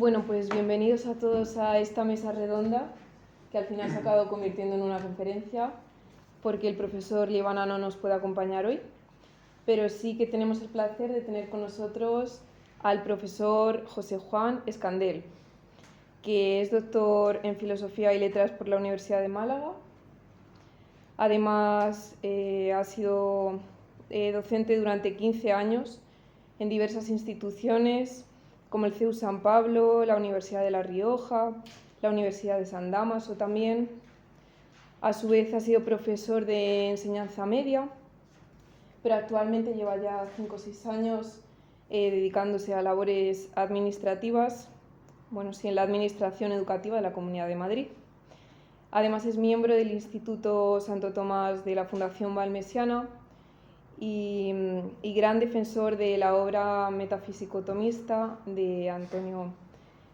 Bueno, pues bienvenidos a todos a esta mesa redonda, que al final se ha acabado convirtiendo en una conferencia, porque el profesor Liébana no nos puede acompañar hoy, pero sí que tenemos el placer de tener con nosotros al profesor José Juan Escandel, que es doctor en Filosofía y Letras por la Universidad de Málaga. Además, ha sido docente durante 15 años en diversas instituciones como el CEU San Pablo, la Universidad de La Rioja, la Universidad de San Dámaso también. A su vez ha sido profesor de enseñanza media, pero actualmente lleva ya 5 o 6 años dedicándose a labores administrativas, en la Administración Educativa de la Comunidad de Madrid. Además es miembro del Instituto Santo Tomás de la Fundación Valmesiana y gran defensor de la obra metafísico-tomista de Antonio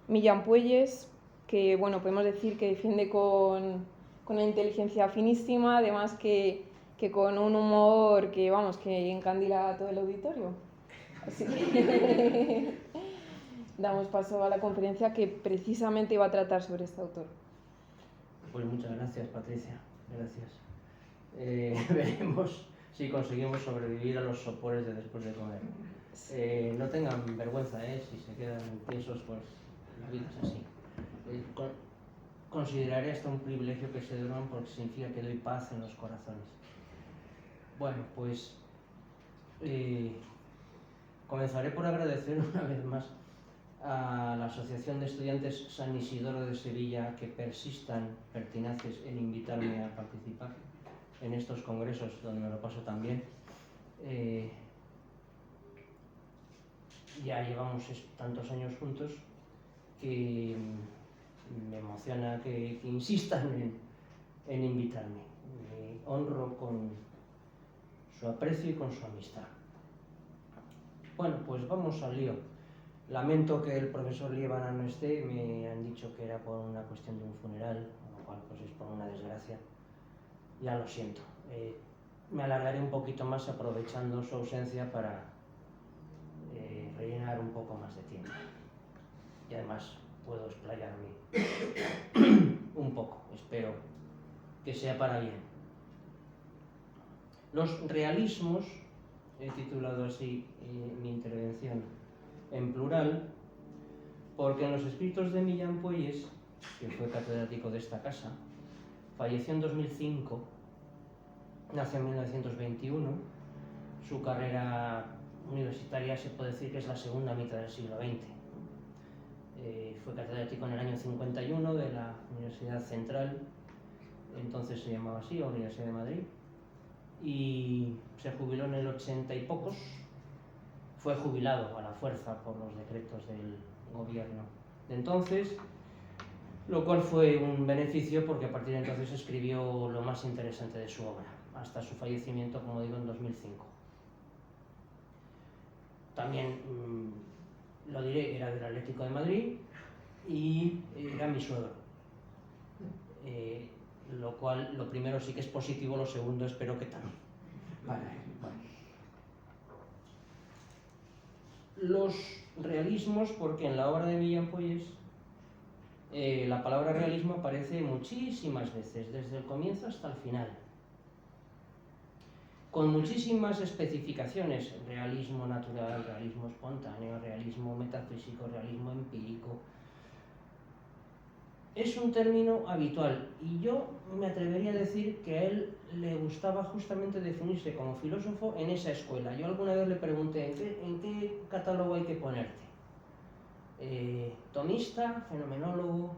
Millán Puelles, que podemos decir que defiende con una inteligencia finísima, además que con un humor que encandila a todo el auditorio. Así que damos paso a la conferencia que precisamente va a tratar sobre este autor. Pues muchas gracias, Patricia. Gracias. Veremos si conseguimos sobrevivir a los sopores de después de comer. No tengan vergüenza, si se quedan tiesos, pues la vida es así. Consideraré hasta un privilegio que se duerman porque significa que doy paz en los corazones. Bueno, pues comenzaré por agradecer una vez más a la Asociación de Estudiantes San Isidoro de Sevilla que persistan pertinaces en invitarme a participar en estos congresos donde me lo paso tan bien. Ya llevamos tantos años juntos que me emociona que insistan en invitarme. Me honro con su aprecio y con su amistad. Bueno, pues vamos al lío. Lamento que el profesor Liébana no esté, me han dicho que era por una cuestión de un funeral, lo cual pues es por una desgracia. Ya lo siento. Me alargaré un poquito más aprovechando su ausencia para rellenar un poco más de tiempo. Y además puedo explayarme un poco, espero que sea para bien. Los realismos, he titulado así mi intervención en plural, porque en los escritos de Millán Puelles, que fue catedrático de esta casa, falleció en 2005, nació en 1921, su carrera universitaria se puede decir que es la segunda mitad del siglo XX. Fue catedrático en el año 51 de la Universidad Central, entonces se llamaba así, la Universidad de Madrid, y se jubiló en el 80 y pocos. Fue jubilado a la fuerza por los decretos del gobierno de entonces, lo cual fue un beneficio porque a partir de entonces escribió lo más interesante de su obra, hasta su fallecimiento, como digo, en 2005. También, lo diré, era del Atlético de Madrid y era mi suegro. Lo cual, lo primero sí que es positivo, lo segundo espero que también. Vale. Los realismos, porque en la obra de Millán Puelles la palabra realismo aparece muchísimas veces, desde el comienzo hasta el final, con muchísimas especificaciones: realismo natural, realismo espontáneo, realismo metafísico, realismo empírico. Es un término habitual y yo me atrevería a decir que a él le gustaba justamente definirse como filósofo en esa escuela. Yo alguna vez le pregunté, ¿en qué catálogo hay que ponerte? Tomista, fenomenólogo.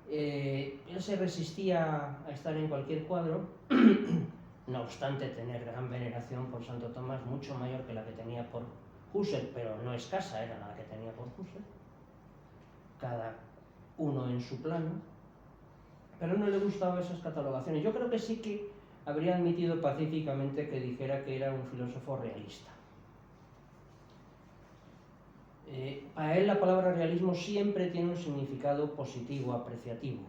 Él se resistía a estar en cualquier cuadro, no obstante tener gran veneración por Santo Tomás, mucho mayor que la que tenía por Husserl, pero no escasa, era la que tenía por Husserl. Cada uno en su plano, pero no le gustaban esas catalogaciones. Yo creo que sí que habría admitido pacíficamente que dijera que era un filósofo realista. Para él la palabra realismo siempre tiene un significado positivo, apreciativo.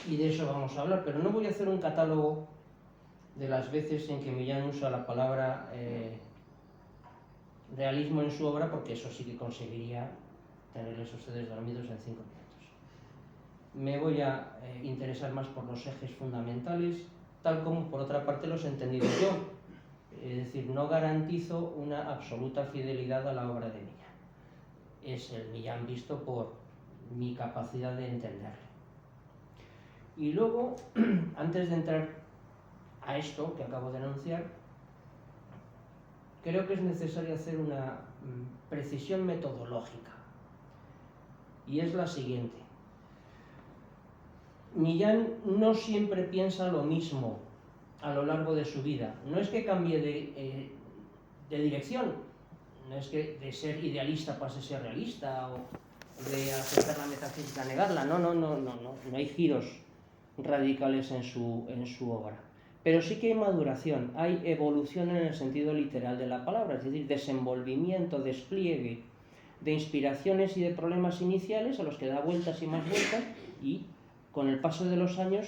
Y de eso vamos a hablar, pero no voy a hacer un catálogo de las veces en que Millán usa la palabra realismo en su obra, porque eso sí que conseguiría tenerles ustedes dormidos en 5 minutos. Me voy a interesar más por los ejes fundamentales, tal como por otra parte los he entendido yo. Es decir, no garantizo una absoluta fidelidad a la obra de Millán. Es el Millán visto por mi capacidad de entenderlo. Y luego, antes de entrar a esto que acabo de anunciar, creo que es necesario hacer una precisión metodológica. Y es la siguiente. Millán no siempre piensa lo mismo a lo largo de su vida. No es que cambie de dirección, no es que de ser idealista pase a ser realista o de aceptar la metafísica a negarla. No hay giros radicales en su obra. Pero sí que hay maduración, hay evolución en el sentido literal de la palabra, es decir, desenvolvimiento, despliegue de inspiraciones y de problemas iniciales a los que da vueltas y más vueltas, y con el paso de los años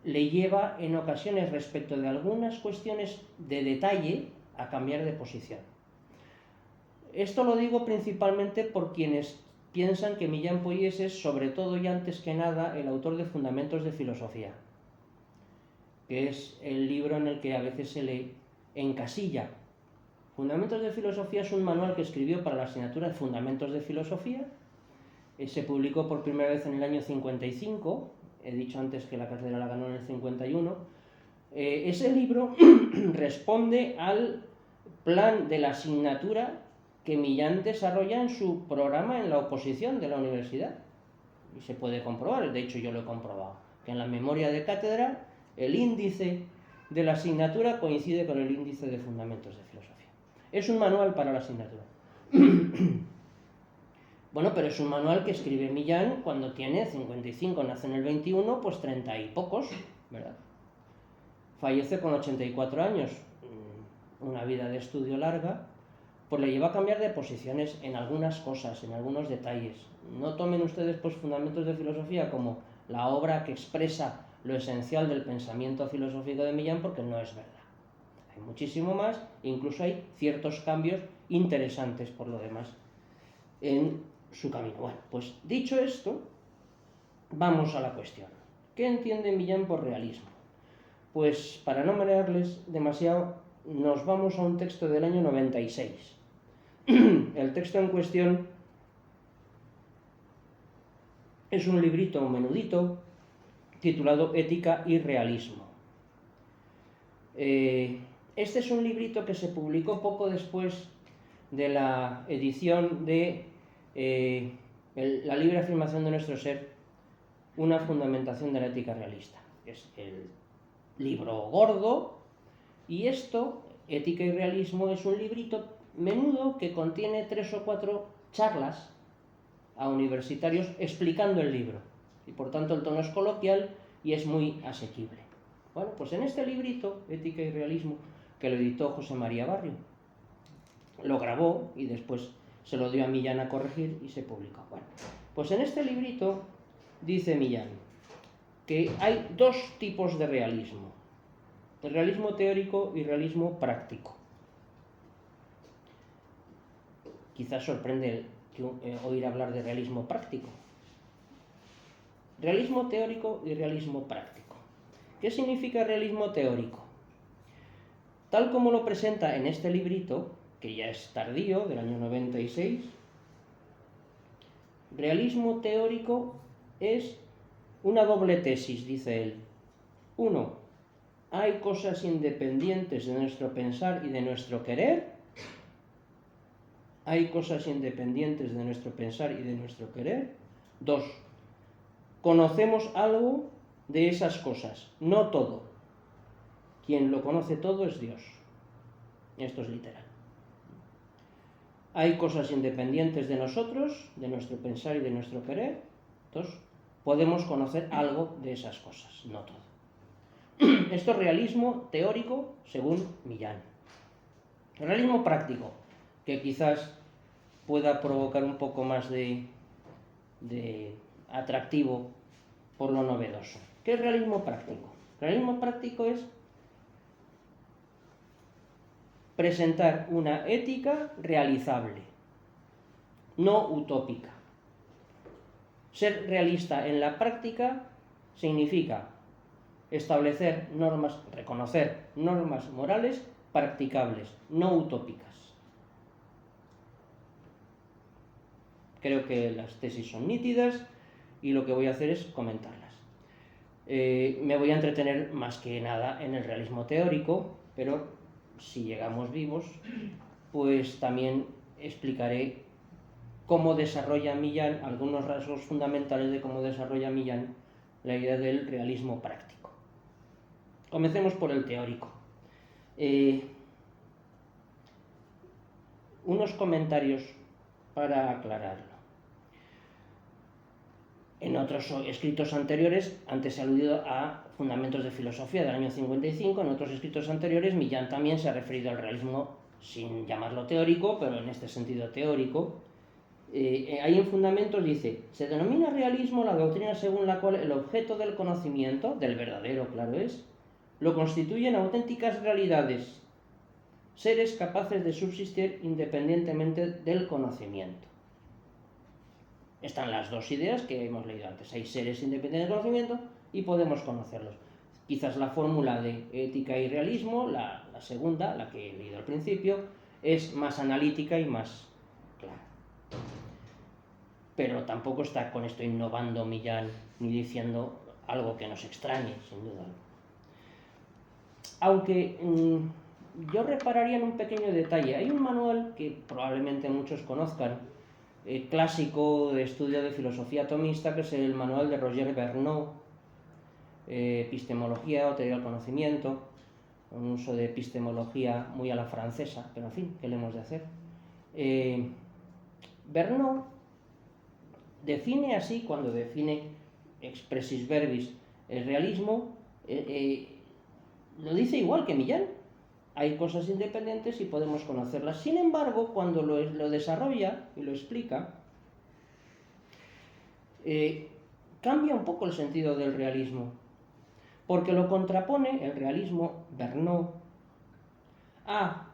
le lleva en ocasiones respecto de algunas cuestiones de detalle a cambiar de posición. Esto lo digo principalmente por quienes piensan que Millán Poyés es, sobre todo y antes que nada, el autor de Fundamentos de Filosofía, que es el libro en el que a veces se le encasilla. Fundamentos de Filosofía es un manual que escribió para la asignatura de Fundamentos de Filosofía. Se publicó por primera vez en el año 55, he dicho antes que la cátedra la ganó en el 51. Ese libro responde al plan de la asignatura que Millán desarrolla en su programa en la oposición de la universidad. Y se puede comprobar, de hecho yo lo he comprobado, que en la memoria de cátedra el índice de la asignatura coincide con el índice de Fundamentos de Filosofía. Es un manual para la asignatura. Bueno, pero es un manual que escribe Millán cuando tiene 55, nace en el 21, pues 30 y pocos, ¿verdad? Fallece con 84 años, una vida de estudio larga, pues le lleva a cambiar de posiciones en algunas cosas, en algunos detalles. No tomen ustedes pues Fundamentos de Filosofía como la obra que expresa lo esencial del pensamiento filosófico de Millán, porque no es verdad. Hay muchísimo más, incluso hay ciertos cambios interesantes por lo demás en su camino. Bueno, pues dicho esto, vamos a la cuestión. ¿Qué entiende Millán por realismo? Pues para no marearles demasiado, nos vamos a un texto del año 96. El texto en cuestión es un librito menudito titulado Ética y Realismo. Este es un librito que se publicó poco después de la edición de la libre afirmación de nuestro ser, una fundamentación de la ética realista. Es el libro gordo, y esto, Ética y Realismo, es un librito menudo que contiene 3 o 4 charlas a universitarios explicando el libro, y por tanto el tono es coloquial y es muy asequible. Bueno, pues en este librito, Ética y Realismo, que lo editó José María Barrio, lo grabó y después se lo dio a Millán a corregir y se publicó. Bueno, pues en este librito dice Millán que hay 2 tipos de realismo: el realismo teórico y realismo práctico. Quizás sorprende oír hablar de realismo práctico. Realismo teórico y realismo práctico. ¿Qué significa realismo teórico? Tal como lo presenta en este librito, que ya es tardío, del año 96, realismo teórico es una doble tesis, dice él. 1. Hay cosas independientes de nuestro pensar y de nuestro querer. Hay cosas independientes de nuestro pensar y de nuestro querer. 2. Conocemos algo de esas cosas, no todo. Quien lo conoce todo es Dios. Esto es literal. Hay cosas independientes de nosotros, de nuestro pensar y de nuestro querer. 2. Podemos conocer algo de esas cosas, no todo. Esto es realismo teórico según Millán. Realismo práctico, que quizás pueda provocar un poco más de atractivo por lo novedoso. ¿Qué es realismo práctico? Realismo práctico es presentar una ética realizable, no utópica. Ser realista en la práctica significa establecer normas, reconocer normas morales practicables, no utópicas. Creo que las tesis son nítidas y lo que voy a hacer es comentarlas. Me voy a entretener más que nada en el realismo teórico, pero si llegamos vivos, pues también explicaré cómo desarrolla Millán, algunos rasgos fundamentales de cómo desarrolla Millán la idea del realismo práctico. Comencemos por el teórico. Unos comentarios para aclararlo. En otros escritos anteriores, antes he aludido a Fundamentos de Filosofía del año 55, en otros escritos anteriores Millán también se ha referido al realismo sin llamarlo teórico, pero en este sentido teórico. Ahí en Fundamentos dice: se denomina realismo la doctrina según la cual el objeto del conocimiento, del verdadero, claro es, lo constituyen auténticas realidades, seres capaces de subsistir independientemente del conocimiento. Están las dos ideas que hemos leído antes. Hay seres independientes del conocimiento y podemos conocerlos. Quizás la fórmula de ética y realismo, la segunda, la que he leído al principio, es más analítica y más clara. Pero tampoco está con esto innovando Millán ni diciendo algo que nos extrañe, sin duda. Aunque yo repararía en un pequeño detalle. Hay un manual que probablemente muchos conozcan, clásico de estudio de filosofía atomista, que es el manual de Roger Bernot, Epistemología o Teoría del Conocimiento, un uso de epistemología muy a la francesa, pero en fin, ¿qué le hemos de hacer? Bernot define así, cuando define expressis verbis el realismo, lo dice igual que Millán. Hay cosas independientes y podemos conocerlas. Sin embargo, cuando lo desarrolla y lo explica, cambia un poco el sentido del realismo, porque lo contrapone, el realismo Bernot, a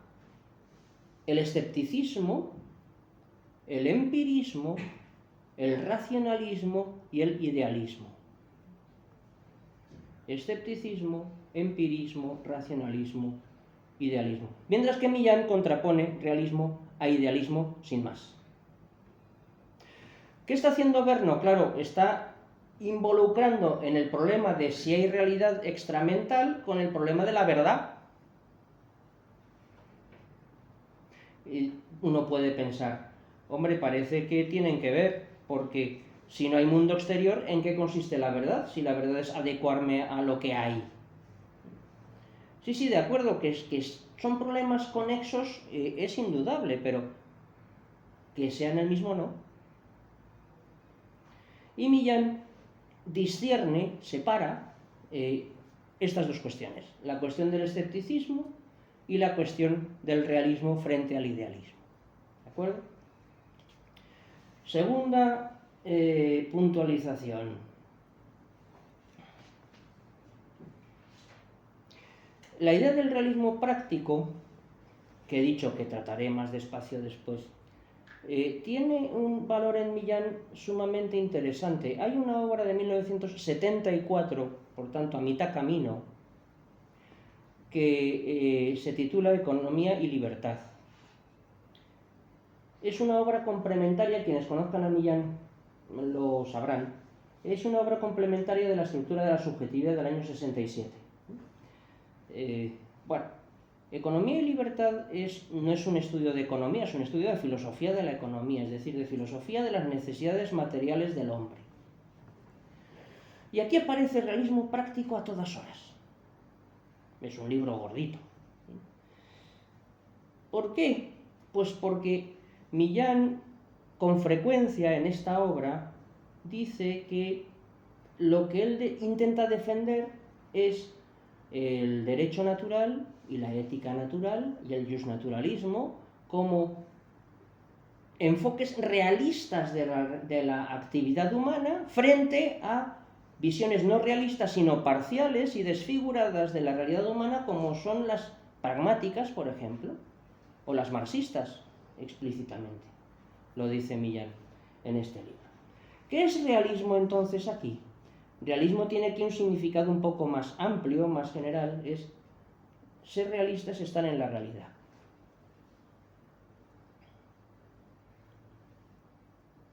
el escepticismo, el empirismo, el racionalismo y el idealismo. Escepticismo, empirismo, racionalismo, idealismo. Mientras que Millán contrapone realismo a idealismo sin más. ¿Qué está haciendo Bernot? Claro, está involucrando en el problema de si hay realidad extramental con el problema de la verdad. Y uno puede pensar, hombre, parece que tienen que ver, porque si no hay mundo exterior, ¿en qué consiste la verdad? Si la verdad es adecuarme a lo que hay. Sí, de acuerdo, que son problemas conexos, es indudable, pero que sean el mismo no. Y Millán discierne, separa estas dos cuestiones, la cuestión del escepticismo y la cuestión del realismo frente al idealismo. ¿De acuerdo? Segunda puntualización. La idea del realismo práctico, que he dicho que trataré más despacio después, tiene un valor en Millán sumamente interesante. Hay una obra de 1974, por tanto a mitad camino, que se titula Economía y Libertad. Es una obra complementaria, quienes conozcan a Millán lo sabrán, es una obra complementaria de la estructura de la subjetividad del año 67. Bueno, Economía y Libertad no es un estudio de economía, es un estudio de filosofía de la economía, es decir, de filosofía de las necesidades materiales del hombre. Y aquí aparece el realismo práctico a todas horas. Es un libro gordito. ¿Por qué? Pues porque Millán, con frecuencia en esta obra, dice que lo que él intenta defender es el derecho natural y la ética natural y el justnaturalismo como enfoques realistas de la actividad humana frente a visiones no realistas sino parciales y desfiguradas de la realidad humana como son las pragmáticas, por ejemplo. o las marxistas, explícitamente. Lo dice Millán en este libro. ¿Qué es realismo entonces aquí? Realismo tiene aquí un significado un poco más amplio, más general, es ser realista es estar en la realidad.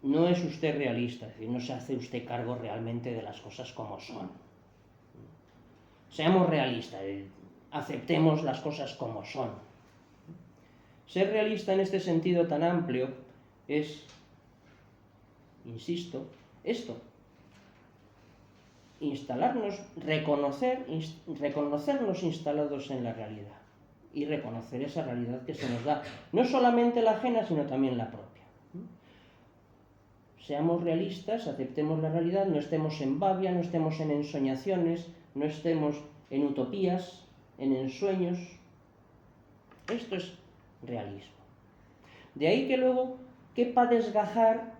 No es usted realista, es decir, no se hace usted cargo realmente de las cosas como son. Seamos realistas, aceptemos las cosas como son. Ser realista en este sentido tan amplio es, insisto, esto: instalarnos, reconocernos instalados en la realidad y reconocer esa realidad que se nos da, no solamente la ajena, sino también la propia. Seamos realistas, aceptemos la realidad, no estemos en babia, no estemos en ensoñaciones, no estemos en utopías, en ensueños. Esto es realismo. De ahí que luego quepa desgajar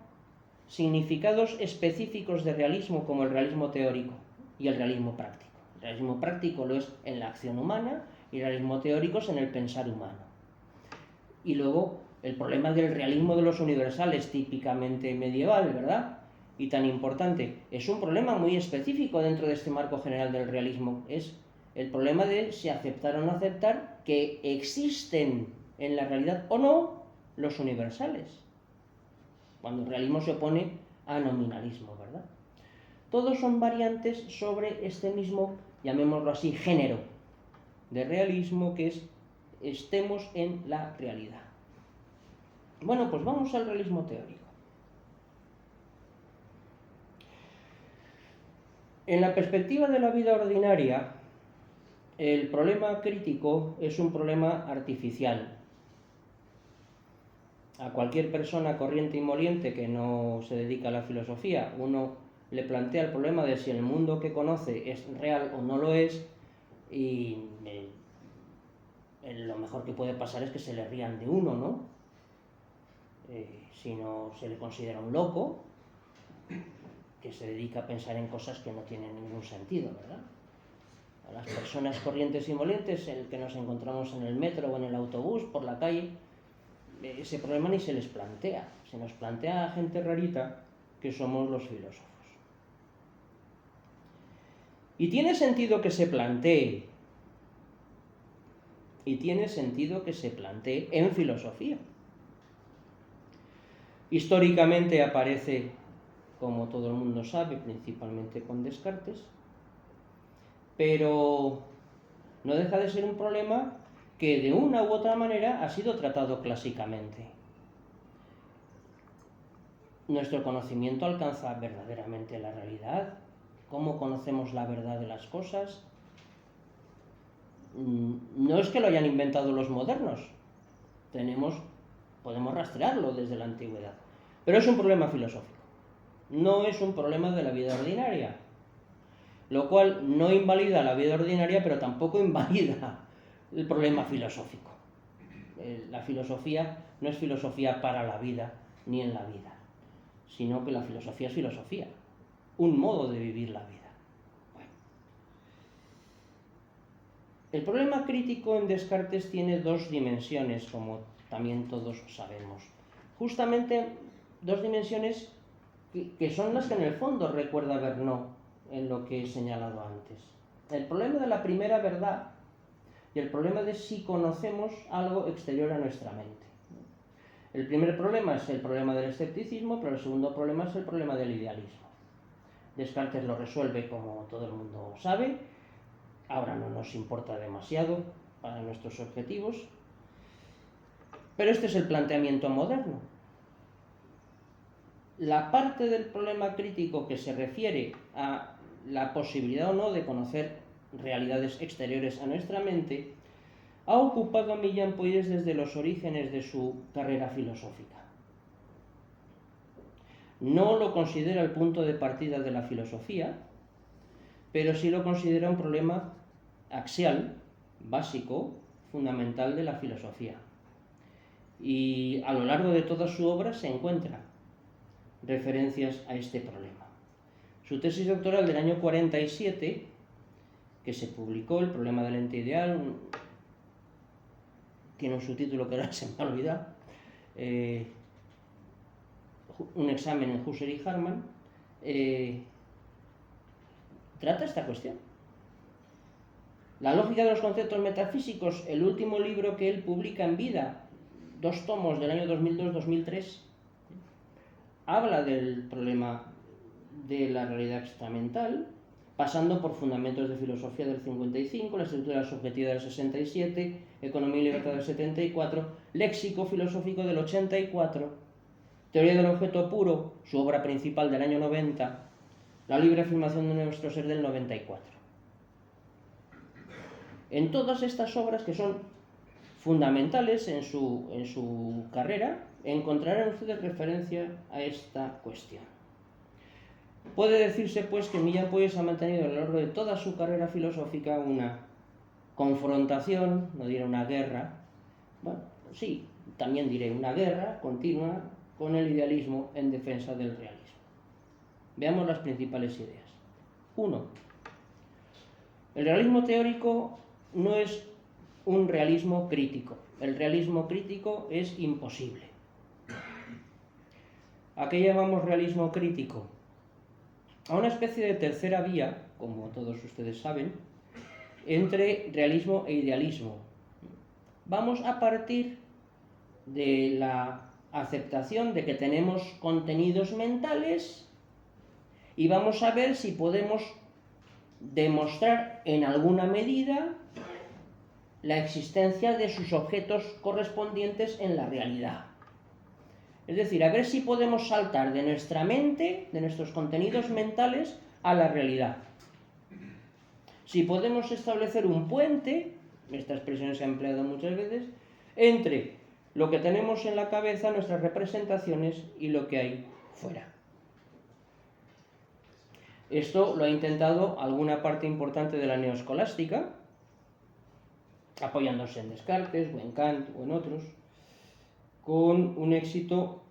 significados específicos de realismo, como el realismo teórico y el realismo práctico. El realismo práctico lo es en la acción humana y el realismo teórico es en el pensar humano. Y luego el problema del realismo de los universales, típicamente medieval, ¿verdad? Y tan importante, es un problema muy específico dentro de este marco general del realismo. Es el problema de si aceptar o no aceptar que existen en la realidad o no los universales, cuando el realismo se opone a nominalismo, ¿verdad? Todos son variantes sobre este mismo, llamémoslo así, género de realismo, que es estemos en la realidad. Bueno, pues vamos al realismo teórico. En la perspectiva de la vida ordinaria, el problema crítico es un problema artificial. A cualquier persona corriente y moliente que no se dedica a la filosofía, uno le plantea el problema de si el mundo que conoce es real o no lo es, y lo mejor que puede pasar es que se le rían de uno, ¿no? Si no se le considera un loco, que se dedica a pensar en cosas que no tienen ningún sentido, ¿verdad? A las personas corrientes y molientes, el que nos encontramos en el metro o en el autobús, por la calle, ese problema ni se les plantea. Se nos plantea a gente rarita que somos los filósofos. Y tiene sentido que se plantee. Y tiene sentido que se plantee en filosofía. Históricamente aparece, como todo el mundo sabe, principalmente con Descartes, pero no deja de ser un problema que de una u otra manera ha sido tratado clásicamente. Nuestro conocimiento alcanza verdaderamente la realidad. ¿Cómo conocemos la verdad de las cosas? No es que lo hayan inventado los modernos, podemos rastrearlo desde la antigüedad, pero es un problema filosófico, no es un problema de la vida ordinaria, lo cual no invalida la vida ordinaria, pero tampoco invalida el problema filosófico. La filosofía no es filosofía para la vida ni en la vida, sino que la filosofía es filosofía, un modo de vivir la vida. El problema crítico en Descartes tiene dos dimensiones, como también todos sabemos. Justamente dos dimensiones que son las que en el fondo recuerda Vergnaud en lo que he señalado antes. El problema de la primera verdad y el problema de si conocemos algo exterior a nuestra mente. El primer problema es el problema del escepticismo, pero el segundo problema es el problema del idealismo. Descartes lo resuelve, como todo el mundo sabe. Ahora no nos importa demasiado para nuestros objetivos, pero este es el planteamiento moderno. La parte del problema crítico que se refiere a la posibilidad o no de conocer realidades exteriores a nuestra mente ha ocupado a Millán Poires desde los orígenes de su carrera filosófica. No lo considera el punto de partida de la filosofía, pero sí lo considera un problema axial, básico, fundamental de la filosofía. Y a lo largo de toda su obra se encuentran referencias a este problema. Su tesis doctoral del año 47, que se publicó, El problema del ente ideal, tiene un subtítulo que ahora se me ha olvidado, un examen en Husserl y Harman, trata esta cuestión. La lógica de los conceptos metafísicos, el último libro que él publica en vida, 2 tomos del año 2002-2003, habla del problema de la realidad extramental, pasando por Fundamentos de Filosofía del 55, la estructura de la subjetividad del 67, Economía y Libertad del 74, Léxico Filosófico del 84, Teoría del Objeto Puro, su obra principal del año 90, La libre afirmación de nuestro ser del 94. En todas estas obras, que son fundamentales en su carrera, encontrarán ustedes referencia a esta cuestión. Puede decirse, pues, que Millán Poyes ha mantenido a lo largo de toda su carrera filosófica una confrontación, no diré una guerra, bueno, sí, también diré una guerra continua con el idealismo en defensa del realismo. Veamos las principales ideas. 1. El realismo teórico no es un realismo crítico. El realismo crítico es imposible. ¿A qué llamamos realismo crítico? A una especie de tercera vía, como todos ustedes saben, entre realismo e idealismo. Vamos a partir de la aceptación de que tenemos contenidos mentales y vamos a ver si podemos demostrar en alguna medida la existencia de sus objetos correspondientes en la realidad. Es decir, a ver si podemos saltar de nuestra mente, de nuestros contenidos mentales, a la realidad. Si podemos establecer un puente, esta expresión se ha empleado muchas veces, entre lo que tenemos en la cabeza, nuestras representaciones, y lo que hay fuera. Esto lo ha intentado alguna parte importante de la neoescolástica, apoyándose en Descartes, o en Kant, o en otros, con un éxito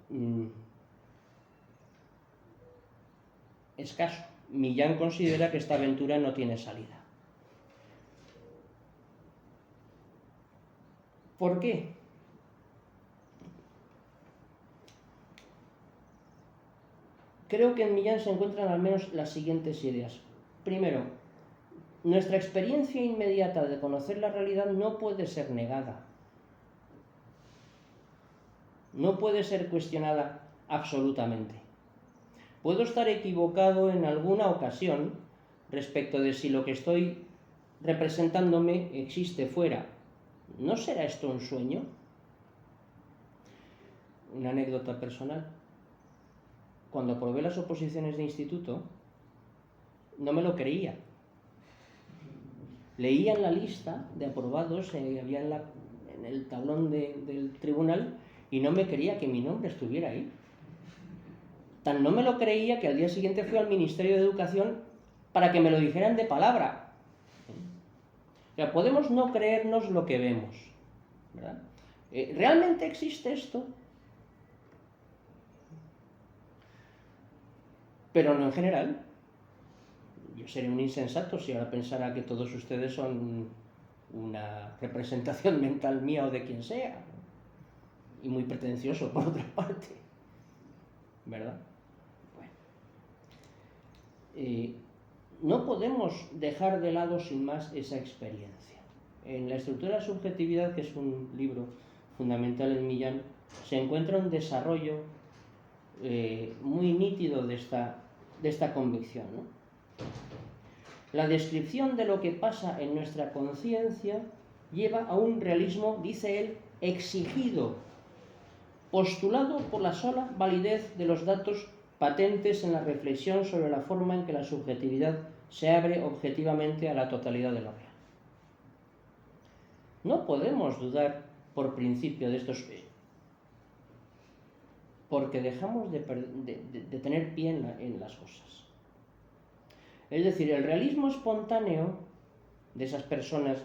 escaso. Millán considera que esta aventura no tiene salida. ¿Por qué? Creo que en Millán se encuentran al menos las siguientes ideas. Primero, nuestra experiencia inmediata de conocer la realidad no puede ser negada. No puede ser cuestionada absolutamente. Puedo estar equivocado en alguna ocasión respecto de si lo que estoy representándome existe fuera. ¿No será esto un sueño? Una anécdota personal. Cuando aprobé las oposiciones de instituto, no me lo creía. Leía en la lista de aprobados, había en el tablón del tribunal, y no me creía que mi nombre estuviera ahí. Tan no me lo creía que al día siguiente fui al Ministerio de Educación para que me lo dijeran de palabra. O sea, podemos no creernos lo que vemos, ¿verdad? ¿Realmente existe esto? Pero no en general. Yo sería un insensato si ahora pensara que todos ustedes son una representación mental mía o de quien sea. Y muy pretencioso, por otra parte. ¿Verdad? Bueno. No podemos dejar de lado sin más esa experiencia. En La estructura de la subjetividad, que es un libro fundamental en Millán, se encuentra un desarrollo muy nítido de esta convicción, ¿no? La descripción de lo que pasa en nuestra conciencia lleva a un realismo, dice él, exigido, postulado por la sola validez de los datos patentes en la reflexión sobre la forma en que la subjetividad se abre objetivamente a la totalidad de lo real. No podemos dudar por principio de estos, porque dejamos de tener pie en las cosas. Es decir, el realismo espontáneo de esas personas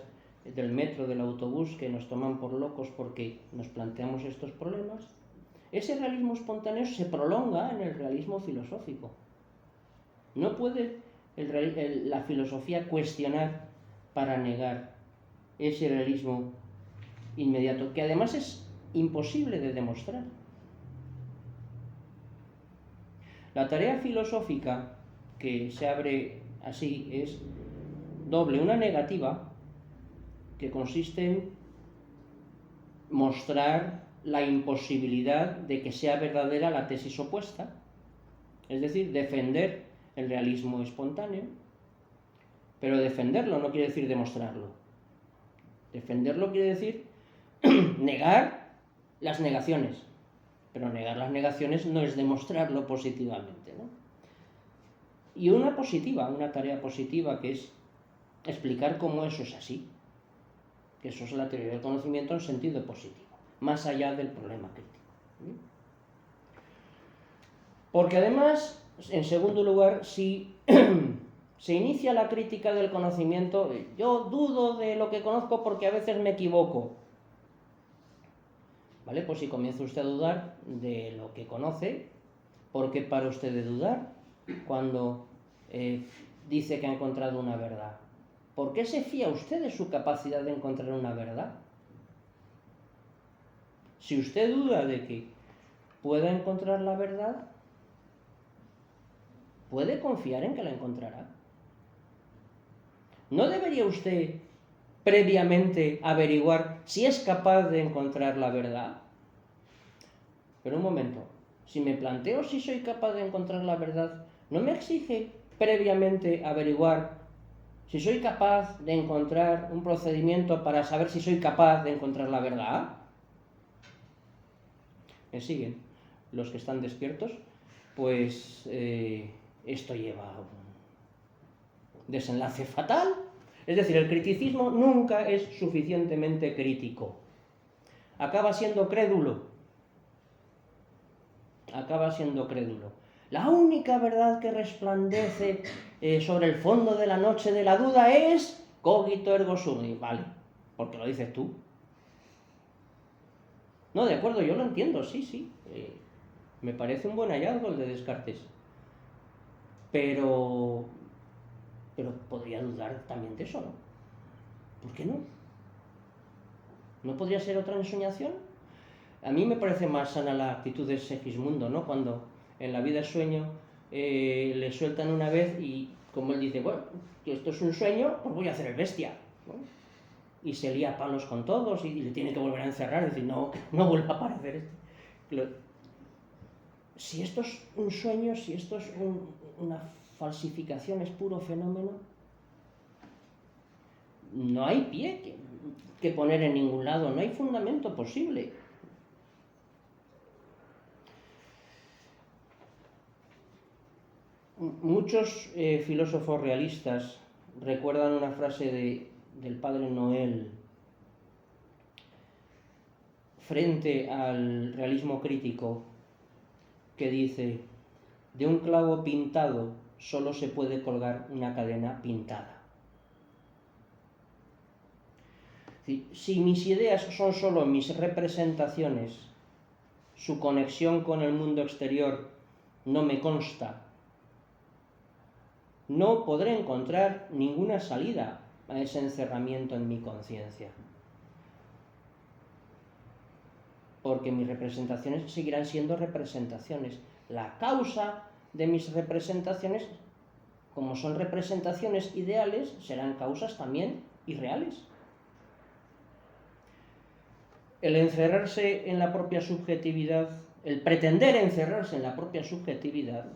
del metro, del autobús, que nos toman por locos porque nos planteamos estos problemas, ese realismo espontáneo se prolonga en el realismo filosófico. No puede la filosofía cuestionar para negar ese realismo inmediato, que además es imposible de demostrar. La tarea filosófica que se abre así es doble, una negativa, que consiste en mostrar la imposibilidad de que sea verdadera la tesis opuesta, es decir, defender el realismo espontáneo, pero defenderlo no quiere decir demostrarlo. Defenderlo quiere decir negar las negaciones, pero negar las negaciones no es demostrarlo positivamente, ¿no? Y una positiva, una tarea positiva, que es explicar cómo eso es así, que eso es la teoría del conocimiento en sentido positivo, más allá del problema crítico. Porque además, en segundo lugar, si se inicia la crítica del conocimiento, yo dudo de lo que conozco porque a veces me equivoco. ¿Vale? Pues si comienza usted a dudar de lo que conoce, ¿por qué para usted de dudar cuando dice que ha encontrado una verdad? ¿Por qué se fía usted de su capacidad de encontrar una verdad? Si usted duda de que pueda encontrar la verdad, ¿puede confiar en que la encontrará? ¿No debería usted previamente averiguar si es capaz de encontrar la verdad? Pero un momento, si me planteo si soy capaz de encontrar la verdad, ¿no me exige previamente averiguar si soy capaz de encontrar un procedimiento para saber si soy capaz de encontrar la verdad? ¿Me siguen? Los que están despiertos, pues esto lleva a un desenlace fatal. Es decir, el criticismo nunca es suficientemente crítico. Acaba siendo crédulo. Acaba siendo crédulo. La única verdad que resplandece sobre el fondo de la noche de la duda es cogito ergo sum. Vale, porque lo dices tú. No, de acuerdo, yo lo entiendo, sí. Me parece un buen hallazgo el de Descartes. Pero podría dudar también de eso, ¿no? ¿Por qué no? ¿No podría ser otra ensoñación? A mí me parece más sana la actitud de Segismundo, ¿no? Cuando en La vida es sueño le sueltan una vez y como él dice, bueno, que esto es un sueño, pues voy a hacer el bestia, ¿no? Y se lía a palos con todos y le tiene que volver a encerrar y decir, no vuelva a aparecer este. Si esto es un sueño, si esto es una falsificación, es puro fenómeno, no hay pie que poner en ningún lado, no hay fundamento posible. Muchos filósofos realistas recuerdan una frase del padre Noel frente al realismo crítico que dice: de un clavo pintado solo se puede colgar una cadena pintada. Si mis ideas son solo mis representaciones, su conexión con el mundo exterior no me consta, no podré encontrar ninguna salida a ese encerramiento en mi conciencia. Porque mis representaciones seguirán siendo representaciones. La causa de mis representaciones, como son representaciones ideales, serán causas también irreales. El encerrarse en la propia subjetividad, el pretender encerrarse en la propia subjetividad,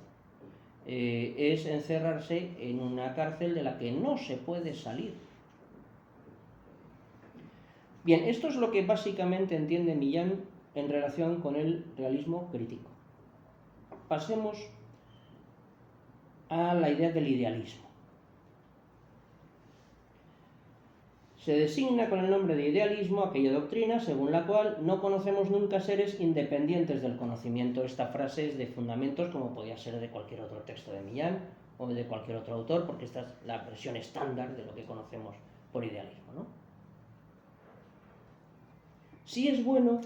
es encerrarse en una cárcel de la que no se puede salir. Bien, esto es lo que básicamente entiende Millán en relación con el realismo crítico. Pasemos a la idea del idealismo. Se designa con el nombre de idealismo aquella doctrina según la cual no conocemos nunca seres independientes del conocimiento. Esta frase es de Fundamentos, como podía ser de cualquier otro texto de Millán o de cualquier otro autor, porque esta es la versión estándar de lo que conocemos por idealismo, ¿no? Sí es bueno,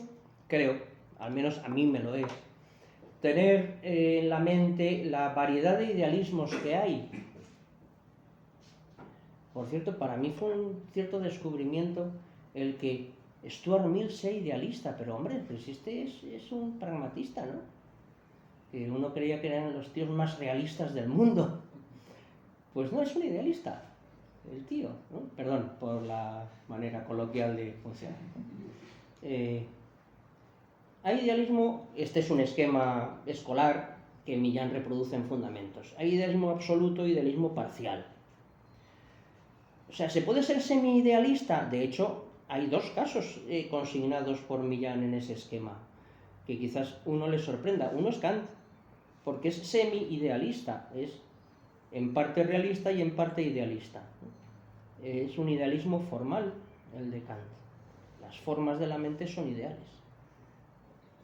creo, al menos a mí me lo es, tener en la mente la variedad de idealismos que hay. Por cierto, para mí fue un cierto descubrimiento el que Stuart Mill sea idealista, pero hombre, pues este es un pragmatista, ¿no? Que uno creía que eran los tíos más realistas del mundo. Pues no, es un idealista, el tío, ¿no? Perdón por la manera coloquial de funcionar. Hay idealismo, este es un esquema escolar que Millán reproduce en Fundamentos. Hay idealismo absoluto e idealismo parcial. O sea, ¿se puede ser semi-idealista? De hecho, hay dos casos consignados por Millán en ese esquema, que quizás uno le sorprenda. Uno es Kant, porque es semi-idealista, es en parte realista y en parte idealista. Es un idealismo formal, el de Kant. Las formas de la mente son ideales.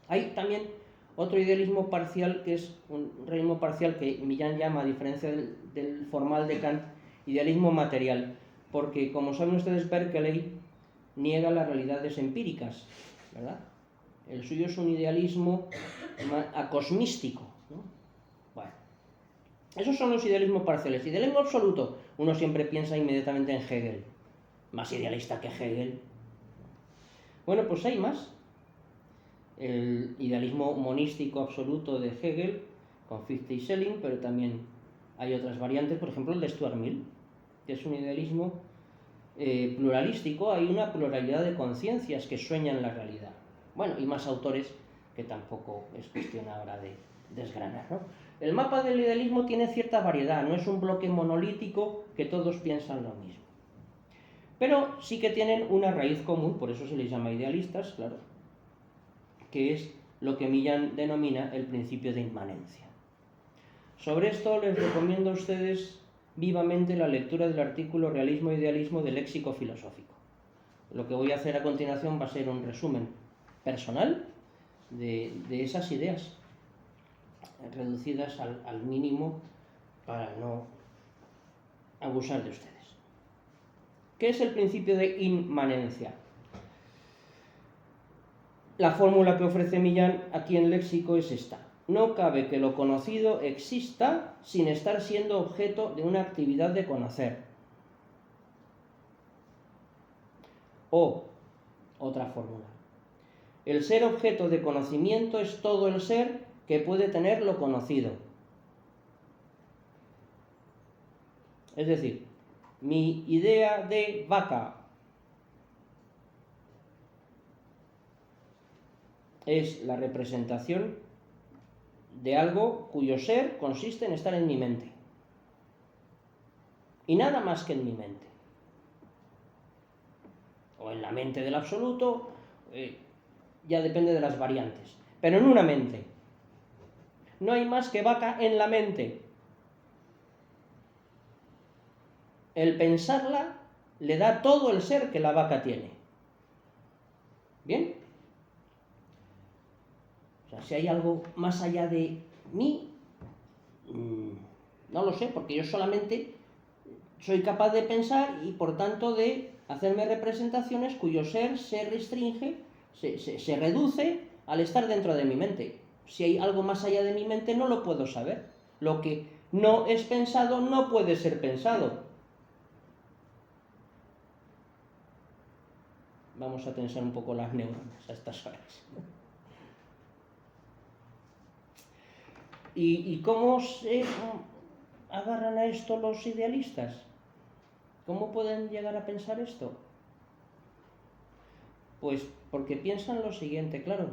Hay también otro idealismo parcial, que es un realismo parcial que Millán llama, a diferencia del formal de Kant, idealismo material, porque, como saben ustedes, Berkeley niega las realidades empíricas, ¿verdad? El suyo es un idealismo acosmístico, ¿no? Bueno, esos son los idealismos parciales. Idealismo absoluto, uno siempre piensa inmediatamente en Hegel, más idealista que Hegel. Bueno, pues hay más. El idealismo monístico absoluto de Hegel, con Fichte y Schelling, pero también hay otras variantes, por ejemplo el de Stuart Mill, que es un idealismo pluralístico. Hay una pluralidad de conciencias que sueñan la realidad. Bueno, y más autores que tampoco es cuestión ahora de desgranar, ¿no? El mapa del idealismo tiene cierta variedad, no es un bloque monolítico que todos piensan lo mismo. Pero sí que tienen una raíz común, por eso se les llama idealistas, claro, que es lo que Millán denomina el principio de inmanencia. Sobre esto les recomiendo a ustedes vivamente la lectura del artículo Realismo e Idealismo del Léxico Filosófico. Lo que voy a hacer a continuación va a ser un resumen personal de esas ideas, reducidas al mínimo para no abusar de ustedes. ¿Qué es el principio de inmanencia? La fórmula que ofrece Millán aquí en Léxico es esta: no cabe que lo conocido exista sin estar siendo objeto de una actividad de conocer. O, otra fórmula: el ser objeto de conocimiento es todo el ser que puede tener lo conocido. Es decir, mi idea de vaca es la representación de algo cuyo ser consiste en estar en mi mente. Y nada más que en mi mente. O en la mente del absoluto, ya depende de las variantes. Pero en una mente. No hay más que vaca en la mente. El pensarla le da todo el ser que la vaca tiene. ¿Bien? O sea, si hay algo más allá de mí, no lo sé, porque yo solamente soy capaz de pensar y por tanto de hacerme representaciones cuyo ser se restringe, se reduce al estar dentro de mi mente. Si hay algo más allá de mi mente no lo puedo saber. Lo que no es pensado no puede ser pensado. Vamos a tensar un poco las neuronas a estas horas. ¿Y cómo se agarran a esto los idealistas? ¿Cómo pueden llegar a pensar esto? Pues porque piensan lo siguiente, claro.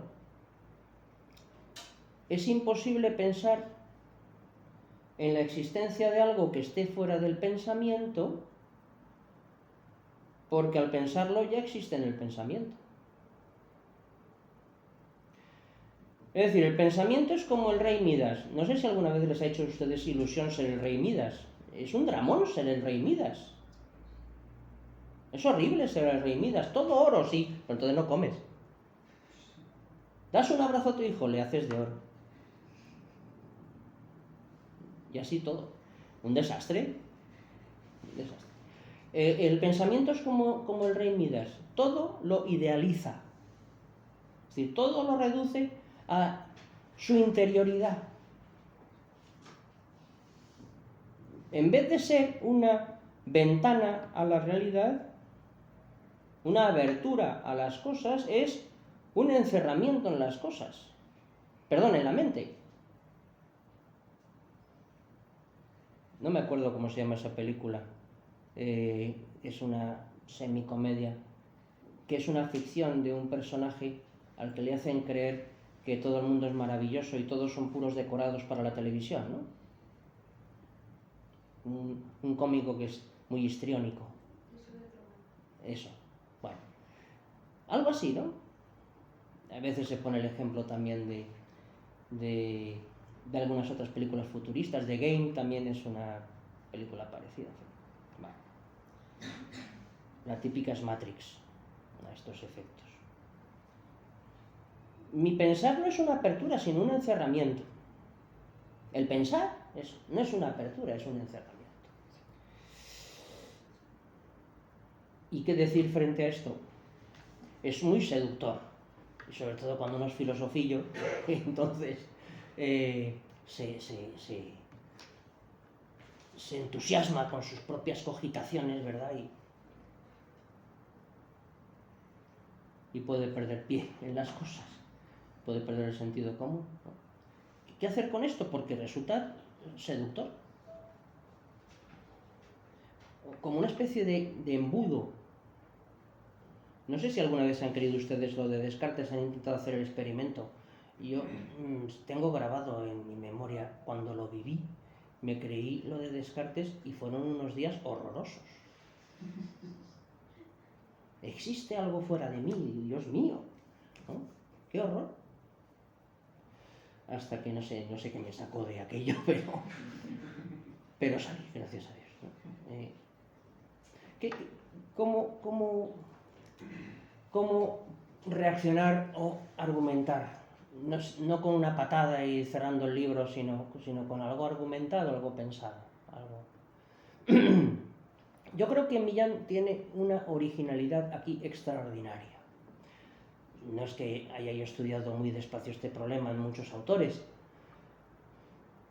Es imposible pensar en la existencia de algo que esté fuera del pensamiento, porque al pensarlo ya existe en el pensamiento. Es decir, el pensamiento es como el rey Midas. No sé si alguna vez les ha hecho a ustedes ilusión ser el rey Midas. Es un dramón ser el rey Midas. Es horrible ser el rey Midas. Todo oro, sí, pero entonces no comes. Das un abrazo a tu hijo, le haces de oro. Y así todo. Un desastre. Un desastre. El pensamiento es como el rey Midas. Todo lo idealiza. Es decir, todo lo reduce a su interioridad. En vez de ser una ventana a la realidad, Una abertura a las cosas es un encerramiento en las cosas. Perdón, en la mente. No me acuerdo cómo se llama esa película. Es una semicomedia, que es una ficción de un personaje al que le hacen creer que todo el mundo es maravilloso y todos son puros decorados para la televisión, ¿no? Un cómico que es muy histriónico. Eso, bueno. Algo así, ¿no? A veces se pone el ejemplo también de algunas otras películas futuristas. The Game también es una película parecida. Bueno. La típica es Matrix, a estos efectos. Mi pensar no es una apertura, sino un encerramiento. El pensar no es una apertura, es un encerramiento. ¿Y qué decir frente a esto? Es muy seductor, y sobre todo cuando uno es filosofillo, entonces se entusiasma con sus propias cogitaciones, ¿verdad? Y puede perder pie en las cosas, puede perder el sentido común, ¿no? ¿Qué hacer con esto? Porque resulta seductor. Como una especie de embudo. No sé si alguna vez han creído ustedes lo de Descartes, han intentado hacer el experimento. Yo tengo grabado en mi memoria cuando lo viví, me creí lo de Descartes y fueron unos días horrorosos. Existe algo fuera de mí, Dios mío, ¿no? ¡Qué horror! Hasta que no sé qué me sacó de aquello, pero salí, gracias a Dios, ¿no? ¿Cómo reaccionar o argumentar? No con una patada y cerrando el libro, sino con algo argumentado, algo pensado. Yo creo que Millán tiene una originalidad aquí extraordinaria. No es que haya yo estudiado muy despacio este problema en muchos autores,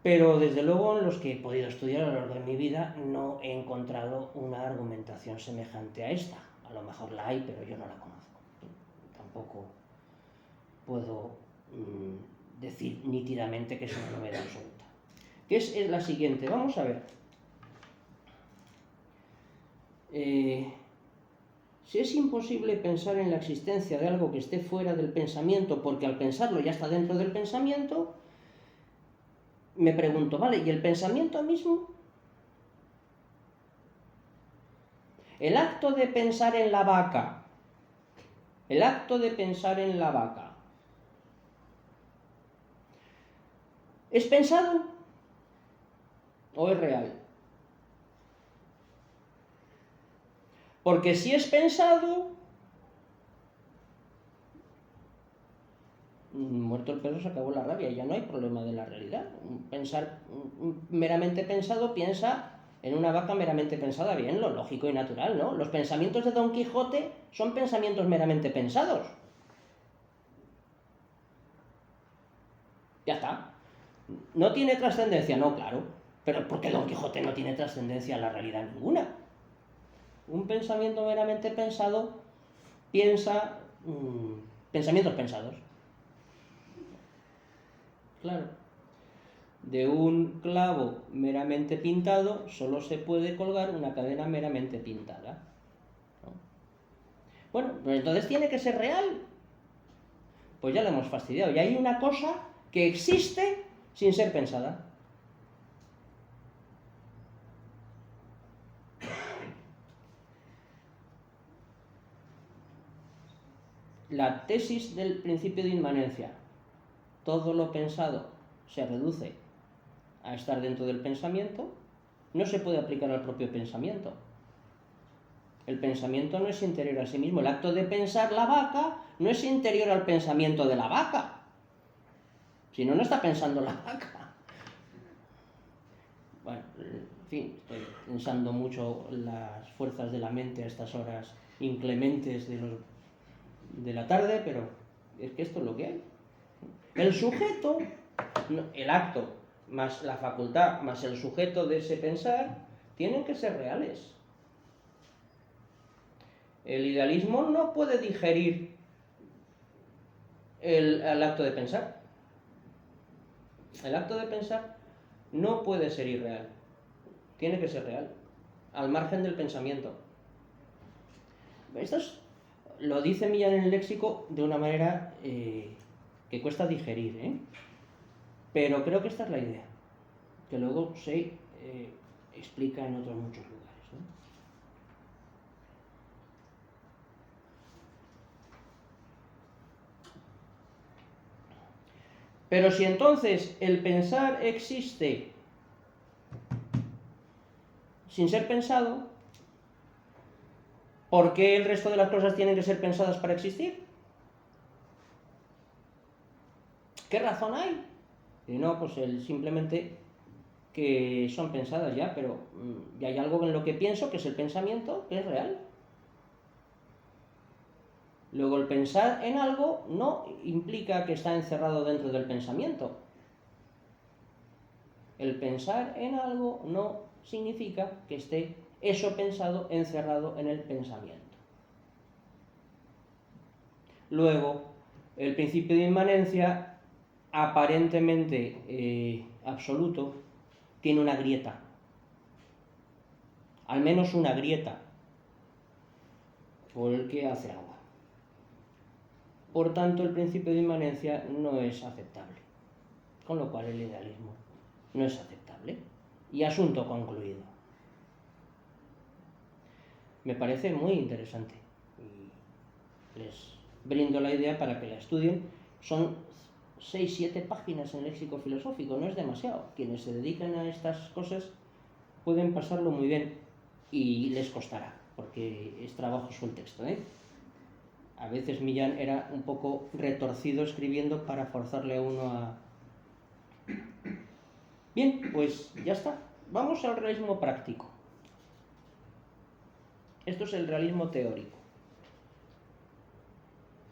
pero desde luego en los que he podido estudiar a lo largo de mi vida no he encontrado una argumentación semejante a esta. A lo mejor la hay, pero yo no la conozco. Tampoco puedo decir nítidamente que es una novedad absoluta. Que es la siguiente, vamos a ver. Si es imposible pensar en la existencia de algo que esté fuera del pensamiento, porque al pensarlo ya está dentro del pensamiento, me pregunto, vale, ¿y el pensamiento mismo? El acto de pensar en la vaca, ¿es pensado o es real? Porque si es pensado, muerto el perro se acabó la rabia, ya no hay problema de la realidad. Pensar meramente pensado piensa en una vaca meramente pensada, bien, lo lógico y natural, ¿no? Los pensamientos de Don Quijote son pensamientos meramente pensados. Ya está. ¿No tiene trascendencia? No, claro. Pero porque Don Quijote no tiene trascendencia en la realidad ninguna. Un pensamiento meramente pensado piensa pensamientos pensados. Claro. De un clavo meramente pintado solo se puede colgar una cadena meramente pintada, ¿no? Bueno, pues entonces tiene que ser real. Pues ya lo hemos fastidiado. Y hay una cosa que existe sin ser pensada. La tesis del principio de inmanencia. Todo lo pensado se reduce a estar dentro del pensamiento, no se puede aplicar al propio pensamiento. El pensamiento no es interior a sí mismo. El acto de pensar la vaca no es interior al pensamiento de la vaca. Si no, no está pensando la vaca. Bueno, en fin, estoy pensando mucho las fuerzas de la mente a estas horas inclementes de la tarde, pero es que esto es lo que hay. El sujeto, el acto, más la facultad, más el sujeto de ese pensar, tienen que ser reales. El idealismo no puede digerir el acto de pensar. El acto de pensar no puede ser irreal, tiene que ser real, al margen del pensamiento. Esto lo dice Millán en el léxico de una manera que cuesta digerir, pero creo que esta es la idea, que luego se explica en otros muchos lugares, ¿no? Pero si entonces el pensar existe sin ser pensado, ¿por qué el resto de las cosas tienen que ser pensadas para existir? ¿Qué razón hay? Y no, pues simplemente que son pensadas ya, pero ya hay algo en lo que pienso, que es el pensamiento, que es real. Luego, el pensar en algo no implica que está encerrado dentro del pensamiento. El pensar en algo no significa que esté eso pensado encerrado en el pensamiento. Luego, el principio de inmanencia, aparentemente absoluto, tiene una grieta. Al menos una grieta por el que hace agua. Por tanto, el principio de inmanencia no es aceptable. Con lo cual, el idealismo no es aceptable. Y asunto concluido. Me parece muy interesante. Y les brindo la idea para que la estudien. Son 6-7 páginas en léxico filosófico, no es demasiado. Quienes se dedican a estas cosas pueden pasarlo muy bien y les costará, porque es trabajoso el texto, A veces Millán era un poco retorcido escribiendo para forzarle a uno a... Bien, pues ya está. Vamos al realismo práctico. Esto es el realismo teórico.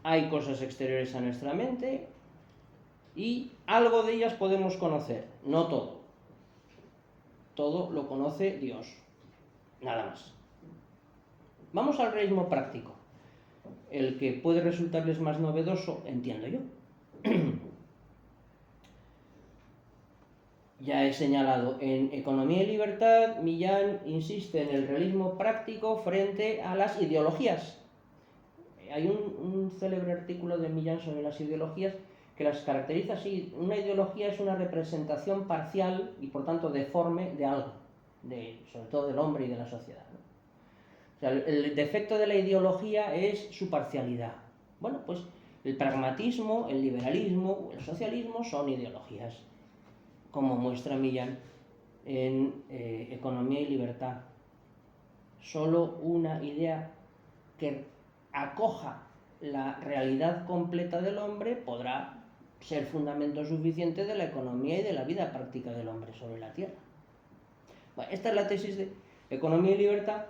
Hay cosas exteriores a nuestra mente y algo de ellas podemos conocer, no todo. Todo lo conoce Dios, nada más. Vamos al realismo práctico. El que puede resultarles más novedoso, entiendo yo. Ya he señalado, en Economía y Libertad, Millán insiste en el realismo práctico frente a las ideologías. Hay un célebre artículo de Millán sobre las ideologías que las caracteriza así. Una ideología es una representación parcial y por tanto deforme de algo, sobre todo del hombre y de la sociedad, ¿no? O sea, el defecto de la ideología es su parcialidad. Bueno, pues el pragmatismo, el liberalismo, el socialismo son ideologías, como muestra Millán en Economía y Libertad. Solo una idea que acoja la realidad completa del hombre podrá ser fundamento suficiente de la economía y de la vida práctica del hombre sobre la tierra. Bueno, esta es la tesis de Economía y Libertad,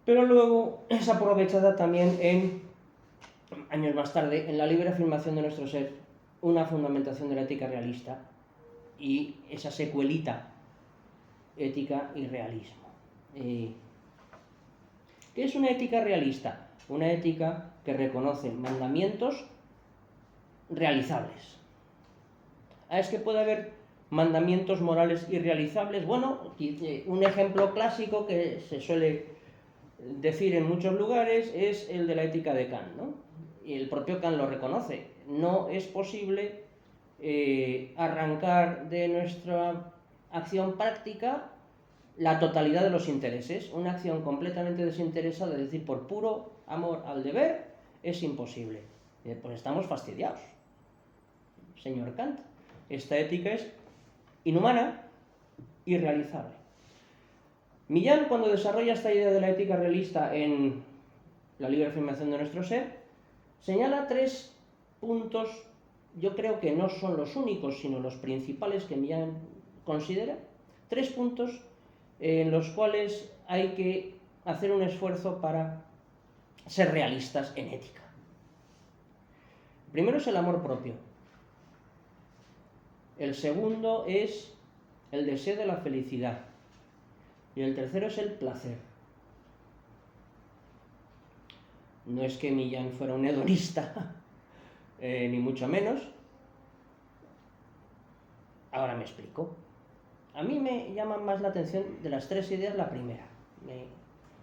pero luego es aprovechada también años más tarde en la libre afirmación de nuestro ser, una fundamentación de la ética realista y esa secuelita, ética y realismo. ¿Qué es una ética realista? Una ética que reconoce mandamientos realizables. Es que puede haber mandamientos morales irrealizables. Bueno, un ejemplo clásico que se suele decir en muchos lugares es el de la ética de Kant, ¿no? Y el propio Kant lo reconoce. No es posible arrancar de nuestra acción práctica la totalidad de los intereses. Una acción completamente desinteresada, es decir, por puro amor al deber, es imposible. Pues estamos fastidiados, señor Kant. Esta ética es inhumana, irrealizable. Millán, cuando desarrolla esta idea de la ética realista en la libre afirmación de nuestro ser, señala 3 puntos, yo creo que no son los únicos, sino los principales que Millán considera, 3 puntos en los cuales hay que hacer un esfuerzo para ser realistas en ética. El primero es el amor propio. El segundo es el deseo de la felicidad. Y el tercero es el placer. No es que Millán fuera un hedonista, ni mucho menos. Ahora me explico. A mí me llama más la atención de las tres ideas la primera.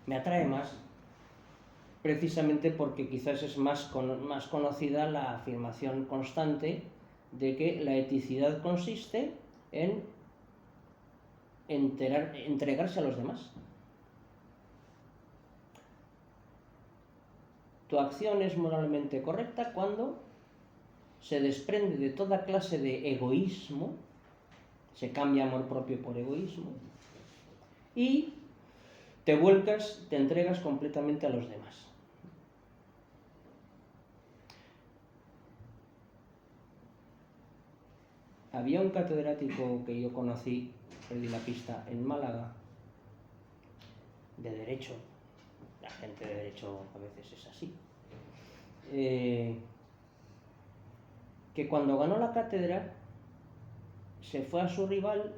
Me atrae más, precisamente porque quizás es más conocida la afirmación constante de que la eticidad consiste en entregarse a los demás. Tu acción es moralmente correcta cuando se desprende de toda clase de egoísmo, se cambia amor propio por egoísmo, y te vuelcas, te entregas completamente a los demás. Había un catedrático que yo conocí, perdí la pista, en Málaga, de Derecho. La gente de Derecho a veces es así. Que cuando ganó la cátedra se fue a su rival,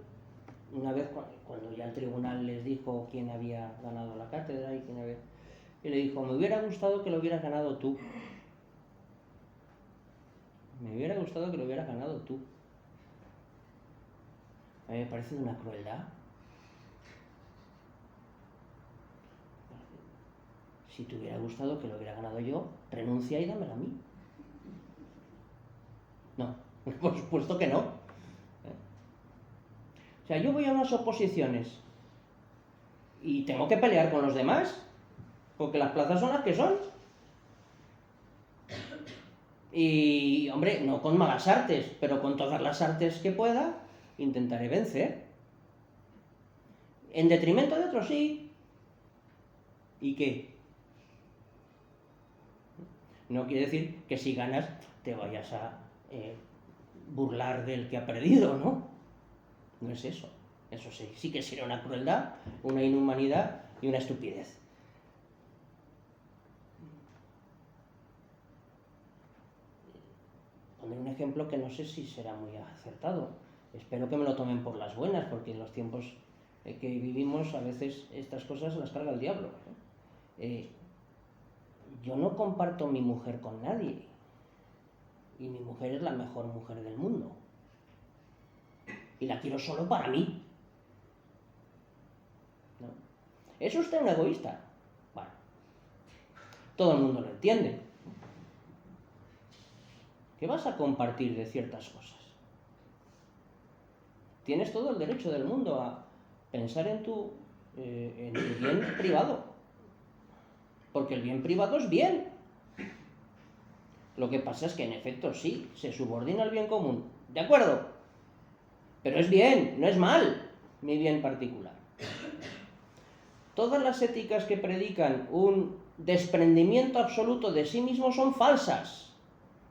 una vez cuando ya el tribunal les dijo quién había ganado la cátedra y le dijo: me hubiera gustado que lo hubieras ganado tú. Me hubiera gustado que lo hubieras ganado tú. A mí me parece de una crueldad. Si te hubiera gustado que lo hubiera ganado yo, renuncia y dámela a mí. No, por supuesto que no. O sea, yo voy a unas oposiciones y tengo que pelear con los demás, porque las plazas son las que son. Y, hombre, no con malas artes, pero con todas las artes que pueda, intentaré vencer. En detrimento de otros, sí. ¿Y qué? No quiere decir que si ganas te vayas a burlar del que ha perdido, ¿no? No es eso. Eso sí que sería una crueldad, una inhumanidad y una estupidez. Pondré un ejemplo que no sé si será muy acertado. Espero que me lo tomen por las buenas, porque en los tiempos que vivimos a veces estas cosas las carga el diablo. Yo no comparto mi mujer con nadie, y mi mujer es la mejor mujer del mundo, y la quiero solo para mí, ¿no? ¿Es usted un egoísta? Bueno, todo el mundo lo entiende, que vas a compartir de ciertas cosas. Tienes todo el derecho del mundo a pensar en tu bien privado, porque el bien privado es bien. Lo que pasa es que en efecto sí, se subordina al bien común, ¿de acuerdo? Pero es bien, no es mal, mi bien particular. Todas las éticas que predican un desprendimiento absoluto de sí mismo son falsas,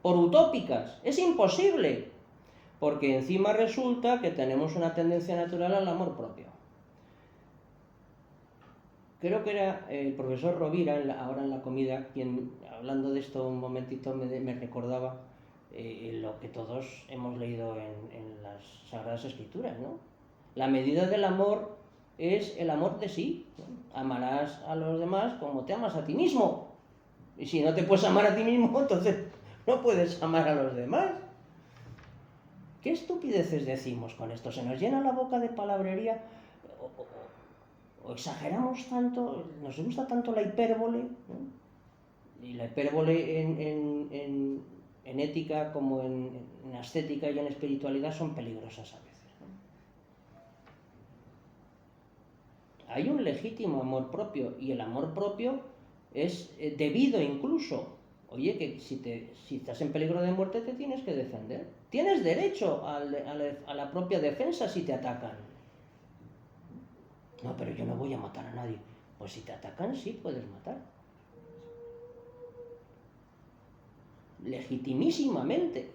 por utópicas. Es imposible, porque encima resulta que tenemos una tendencia natural al amor propio. Creo que era el profesor Rovira, ahora en la comida, quien, hablando de esto un momentito, me recordaba lo que todos hemos leído en las Sagradas Escrituras, ¿no? La medida del amor es el amor de sí, ¿no? Amarás a los demás como te amas a ti mismo. Y si no te puedes amar a ti mismo, entonces no puedes amar a los demás. ¿Qué estupideces decimos con esto? Se nos llena la boca de palabrería, o exageramos tanto, nos gusta tanto la hipérbole, ¿no? Y la hipérbole en ética como en ascética y en espiritualidad son peligrosas a veces, ¿no? Hay un legítimo amor propio, y el amor propio es debido incluso. Oye, que si estás en peligro de muerte te tienes que defender. Tienes derecho a la propia defensa si te atacan. No, pero yo no voy a matar a nadie. Pues si te atacan, sí puedes matar. Legitimísimamente.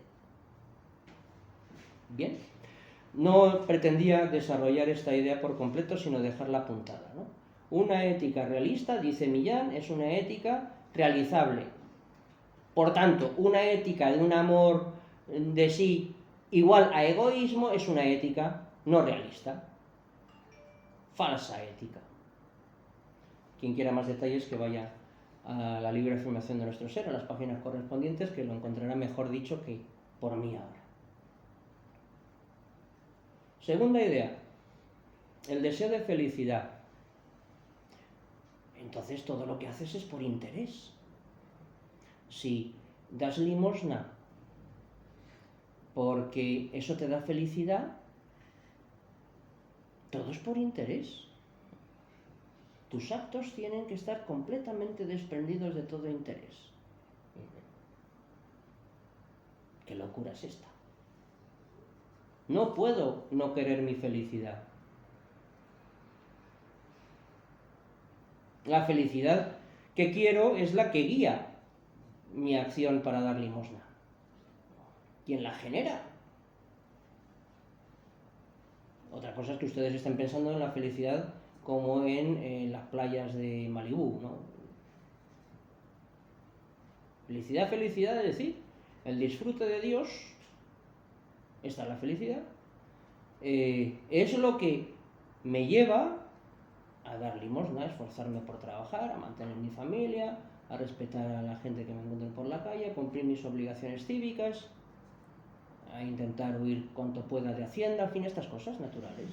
Bien. No pretendía desarrollar esta idea por completo, sino dejarla apuntada, ¿no? Una ética realista, dice Millán, es una ética realizable. Por tanto, una ética de un amor de sí igual a egoísmo es una ética no realista. Falsa ética. Quien quiera más detalles que vaya a la libre afirmación de nuestro ser, a las páginas correspondientes, que lo encontrará mejor dicho que por mí ahora. Segunda idea, el deseo de felicidad. Entonces todo lo que haces es por interés. Si das limosna porque eso te da felicidad, todo es por interés. Tus actos tienen que estar completamente desprendidos de todo interés. ¿Qué locura es esta? No puedo no querer mi felicidad. La felicidad que quiero es la que guía mi acción para dar limosna. ¿Quién la genera? Otra cosa es que ustedes estén pensando en la felicidad como en las playas de Malibú, ¿no? Felicidad, felicidad, es decir, el disfrute de Dios, esta es la felicidad, es lo que me lleva a dar limosna, a esforzarme por trabajar, a mantener mi familia, a respetar a la gente que me encuentre por la calle, a cumplir mis obligaciones cívicas, a intentar huir cuanto pueda de Hacienda, en fin, estas cosas naturales.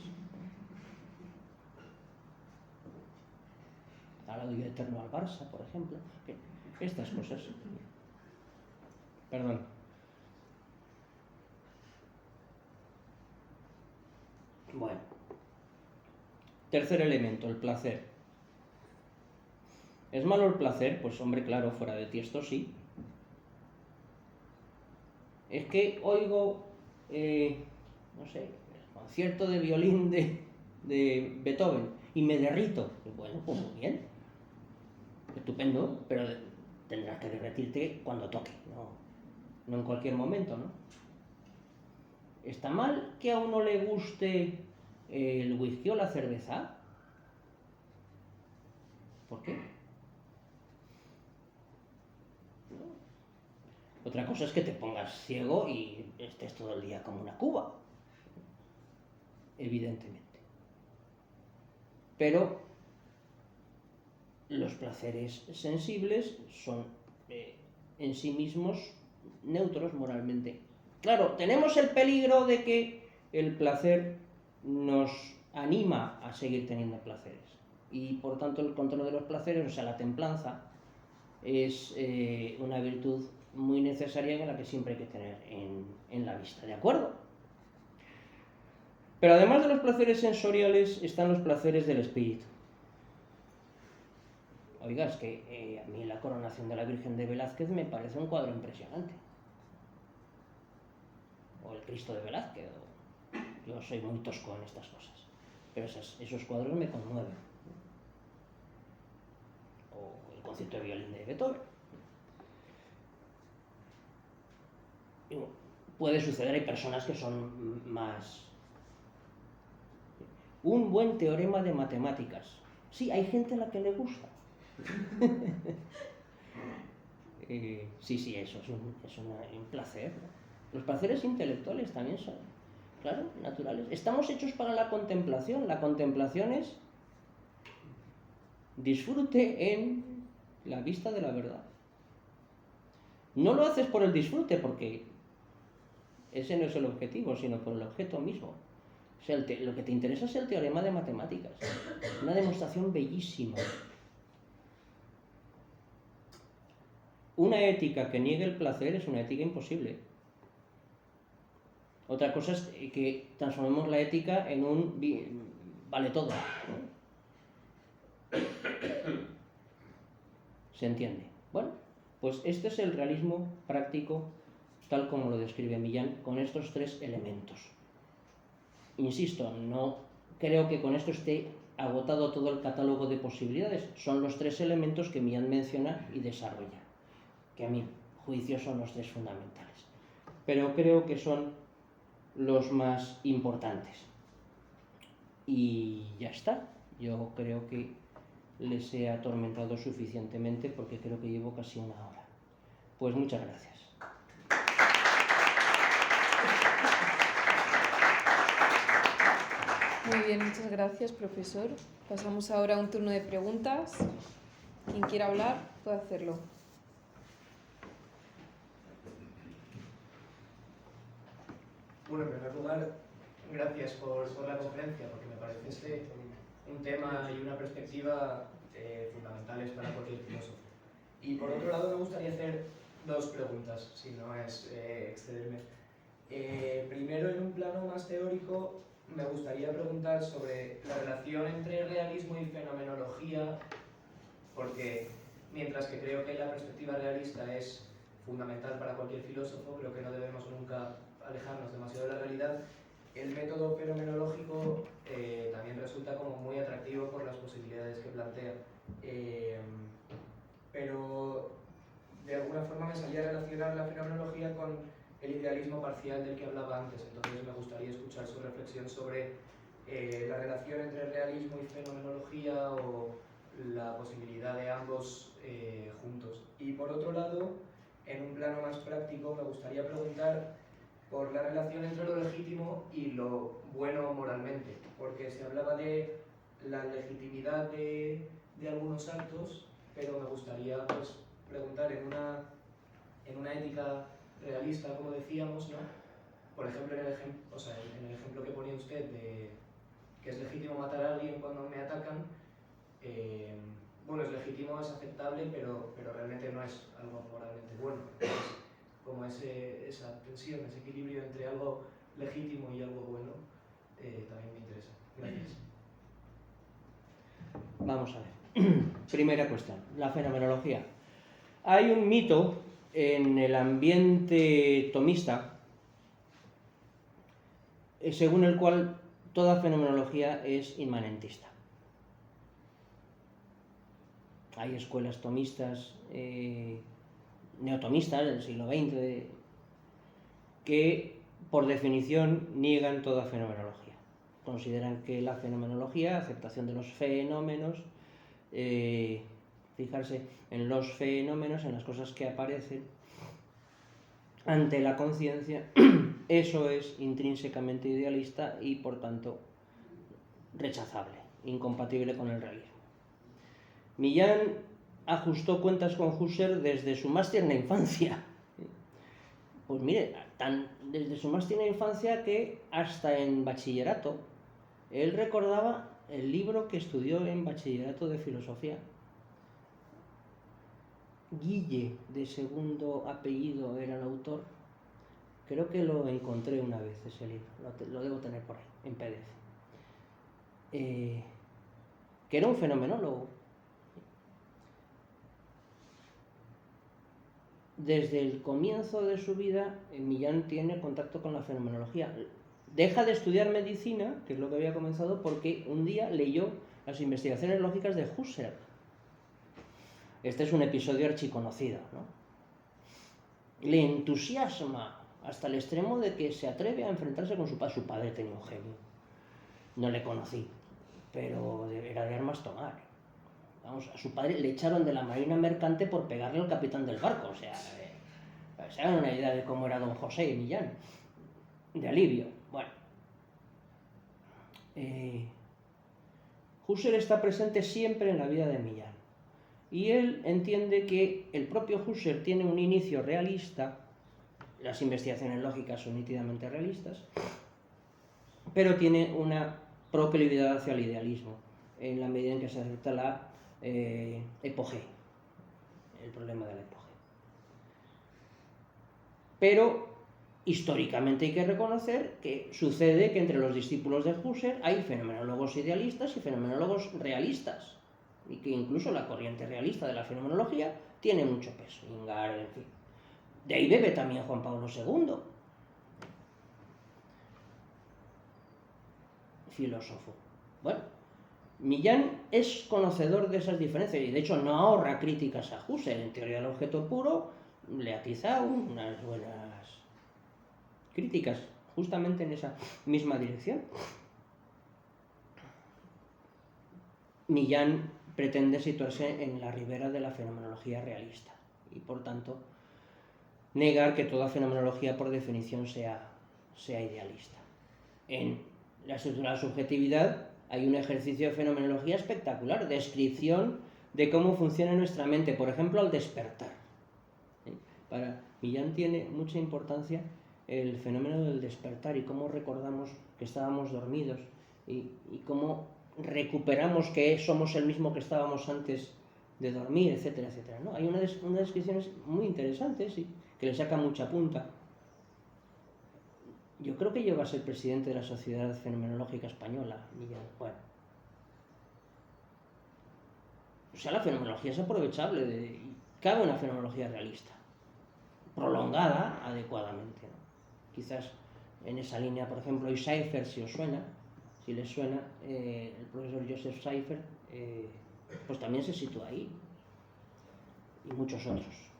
Al odio eterno al Barça, por ejemplo, estas cosas. Perdón. Bueno. Tercer elemento, el placer. ¿Es malo el placer? Pues hombre, claro, fuera de Tiesto sí. Es que oigo, no sé, el concierto de violín de Beethoven y me derrito. Y bueno, pues muy bien, estupendo, pero tendrás que derretirte cuando toque, no en cualquier momento, ¿no? ¿Está mal que a uno le guste el whisky o la cerveza? ¿Por qué? Otra cosa es que te pongas ciego y estés todo el día como una cuba, evidentemente. Pero los placeres sensibles son en sí mismos neutros moralmente. Claro, tenemos el peligro de que el placer nos anima a seguir teniendo placeres. Y por tanto el control de los placeres, o sea, la templanza, es una virtud muy necesaria en la que siempre hay que tener en la vista, ¿de acuerdo? Pero además de los placeres sensoriales están los placeres del espíritu. Oiga, es que a mí la coronación de la Virgen de Velázquez me parece un cuadro impresionante. O el Cristo de Velázquez. Yo soy muy tosco en estas cosas. Pero esos cuadros me conmueven. O el concierto de violín de Beethoven. Y bueno, puede suceder, hay personas que son más... Un buen teorema de matemáticas. Sí, hay gente a la que le gusta. Sí, eso es un placer. Los placeres intelectuales también son, claro, naturales. Estamos hechos para la contemplación. La contemplación es disfrute en la vista de la verdad. No lo haces por el disfrute, porque ese no es el objetivo, sino por el objeto mismo. O sea, lo que te interesa es el teorema de matemáticas. Una demostración bellísima. Una ética que niegue el placer es una ética imposible. Otra cosa es que transformemos la ética en un vale todo, ¿no? ¿Se entiende? Bueno, pues este es el realismo práctico tal como lo describe Millán, con estos tres elementos. Insisto, no creo que con esto esté agotado todo el catálogo de posibilidades. Son los tres elementos que Millán menciona y desarrolla, que a mi juicio son los tres fundamentales. Pero creo que son los más importantes. Y ya está. Yo creo que les he atormentado suficientemente porque creo que llevo casi una hora. Pues muchas gracias. Muy bien, muchas gracias, profesor. Pasamos ahora a un turno de preguntas. ¿Quién quiera hablar? puede hacerlo. Bueno, en primer lugar, gracias por la conferencia, porque me parece un tema y una perspectiva fundamentales para cualquier filósofo. Y por otro lado, me gustaría hacer dos preguntas, si no es excederme. Primero, en un plano más teórico, me gustaría preguntar sobre la relación entre realismo y fenomenología, porque mientras que creo que la perspectiva realista es fundamental para cualquier filósofo, creo que no debemos nunca alejarnos demasiado de la realidad, el método fenomenológico también resulta como muy atractivo por las posibilidades que plantea. Pero de alguna forma me salía a relacionar la fenomenología con el idealismo parcial del que hablaba antes, entonces me gustaría escuchar su reflexión sobre la relación entre realismo y fenomenología o la posibilidad de ambos juntos. Y por otro lado, en un plano más práctico, me gustaría preguntar por la relación entre lo legítimo y lo bueno moralmente, porque se hablaba de la legitimidad de algunos actos, pero me gustaría pues, preguntar en una ética realista, como decíamos, ¿no? Por ejemplo, en el ejemplo que ponía usted de que es legítimo matar a alguien cuando me atacan, bueno, es legítimo, es aceptable, pero realmente no es algo moralmente bueno. Entonces, como esa tensión, ese equilibrio entre algo legítimo y algo bueno, también me interesa. Gracias. Vamos a ver. Primera cuestión, la fenomenología. Hay un mito en el ambiente tomista según el cual toda fenomenología es inmanentista. Hay escuelas tomistas, neotomistas del siglo XX, que por definición niegan toda fenomenología. Consideran que la fenomenología, aceptación de los fenómenos, fijarse en los fenómenos, en las cosas que aparecen ante la conciencia, eso es intrínsecamente idealista y por tanto rechazable, incompatible con el realismo. Millán ajustó cuentas con Husserl desde su más tierna infancia. Pues mire, desde su más tierna infancia que hasta en bachillerato, él recordaba el libro que estudió en bachillerato de filosofía. Guille, de segundo apellido, era el autor. Creo que lo encontré una vez ese libro, lo debo tener por ahí, en PDF. Que era un fenomenólogo. Desde el comienzo de su vida, Millán tiene contacto con la fenomenología. Deja de estudiar medicina, que es lo que había comenzado, porque un día leyó las investigaciones lógicas de Husserl. Este es un episodio archiconocido, ¿no? Le entusiasma hasta el extremo de que se atreve a enfrentarse con su padre. Su padre tenía un genio. No le conocí, pero era de armas tomar. Vamos, a su padre le echaron de la marina mercante por pegarle al capitán del barco. O sea, se hagan una idea de cómo era don José Millán. De alivio. Bueno. Husserl está presente siempre en la vida de Millán. Y él entiende que el propio Husserl tiene un inicio realista, las investigaciones lógicas son nítidamente realistas, pero tiene una proclividad hacia el idealismo, en la medida en que se acepta la epogé, el problema de la epogé. Pero históricamente hay que reconocer que sucede que entre los discípulos de Husserl hay fenomenólogos idealistas y fenomenólogos realistas, y que incluso la corriente realista de la fenomenología tiene mucho peso, Ingard, en fin. De ahí bebe también Juan Pablo II, filósofo. Bueno, Millán es conocedor de esas diferencias y de hecho no ahorra críticas a Husserl. En teoría del objeto puro le atiza unas buenas críticas justamente en esa misma dirección. Millán pretende situarse en la ribera de la fenomenología realista y por tanto negar que toda fenomenología por definición sea idealista. En la estructura de la subjetividad hay un ejercicio de fenomenología espectacular, descripción de cómo funciona nuestra mente, por ejemplo, al despertar. Para Millán tiene mucha importancia el fenómeno del despertar y cómo recordamos que estábamos dormidos y cómo recuperamos que somos el mismo que estábamos antes de dormir, etcétera, etcétera, ¿no? Hay unas descripciones muy interesantes y que le sacan mucha punta. Yo creo que llegó a ser presidente de la Sociedad Fenomenológica Española, Millán. Bueno. O sea, la fenomenología es aprovechable, y cabe una fenomenología realista, prolongada adecuadamente, ¿no? Quizás en esa línea, por ejemplo, y Seifert, si os suena, si les suena, el profesor Joseph Seifert, pues también se sitúa ahí, y muchos otros.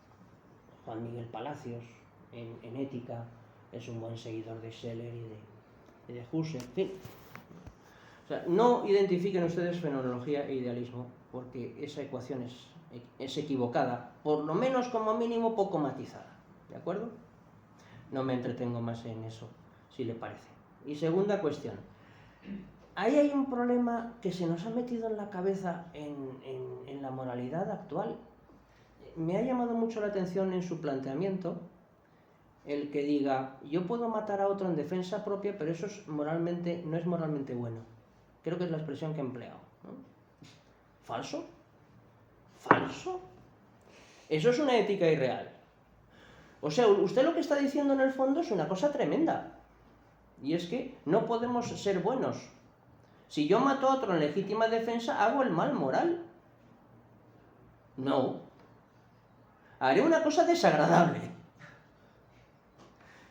Juan Miguel Palacios, en Ética, es un buen seguidor de Scheller y de Husserl, en fin. O sea, no identifiquen ustedes fenomenología e idealismo, porque esa ecuación es equivocada, por lo menos como mínimo poco matizada, ¿de acuerdo? No me entretengo más en eso, si le parece. Y segunda cuestión, ahí hay un problema que se nos ha metido en la cabeza en la moralidad actual. Me ha llamado mucho la atención en su planteamiento el que diga, yo puedo matar a otro en defensa propia, pero eso no es moralmente bueno. Creo que es la expresión que he empleado, ¿no? ¿Falso? ¿Falso? Eso es una ética irreal. O sea, usted lo que está diciendo en el fondo es una cosa tremenda. Y es que no podemos ser buenos. Si yo mato a otro en legítima defensa, hago el mal moral. No. Haré una cosa desagradable.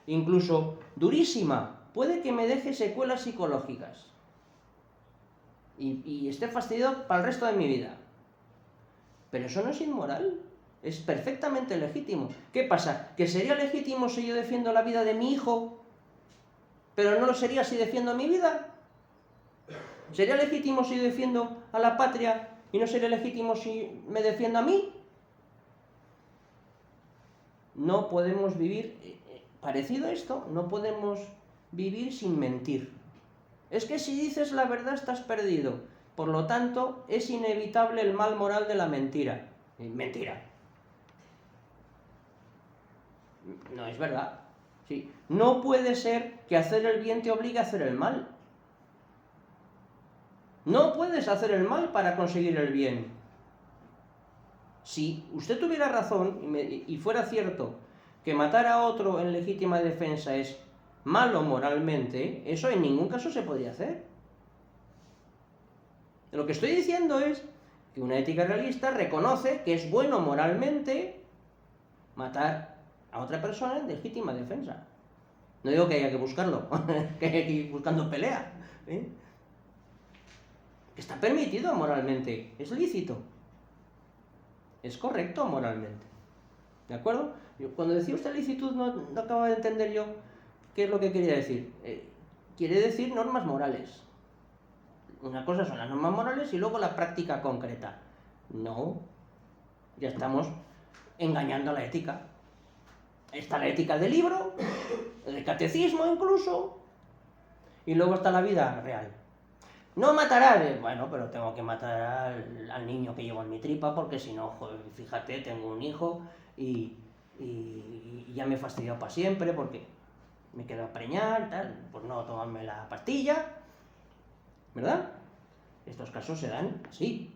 Incluso durísima. Puede que me deje secuelas psicológicas. Y esté fastidiado para el resto de mi vida. Pero eso no es inmoral. Es perfectamente legítimo. ¿Qué pasa? ¿Que sería legítimo si yo defiendo la vida de mi hijo, pero no lo sería si defiendo mi vida? ¿Sería legítimo si defiendo a la patria y no sería legítimo si me defiendo a mí? No podemos vivir, parecido a esto, no podemos vivir sin mentir. Es que si dices la verdad estás perdido. Por lo tanto, es inevitable el mal moral de la mentira. Mentira. No es verdad. Sí. No puede ser que hacer el bien te obligue a hacer el mal. No puedes hacer el mal para conseguir el bien. Si usted tuviera razón y fuera cierto que matar a otro en legítima defensa es malo moralmente, eso en ningún caso se podría hacer. Lo que estoy diciendo es que una ética realista reconoce que es bueno moralmente matar a otra persona en legítima defensa. No digo que haya que buscarlo, que haya que ir buscando pelea, ¿eh? Está permitido moralmente, es lícito, es correcto moralmente, ¿de acuerdo? Cuando decía usted licitud no acabo de entender yo qué es lo que quería decir. Quiere decir normas morales. Una cosa son las normas morales y luego la práctica concreta. No, ya estamos engañando a la ética. Está la ética del libro, del catecismo incluso, y luego está la vida real. No matarás, bueno, pero tengo que matar al niño que llevo en mi tripa porque si no, joder, fíjate, tengo un hijo y ya me he fastidiado para siempre porque me quedo a preñar, tal, por no tomarme la pastilla, ¿verdad? Estos casos se dan así.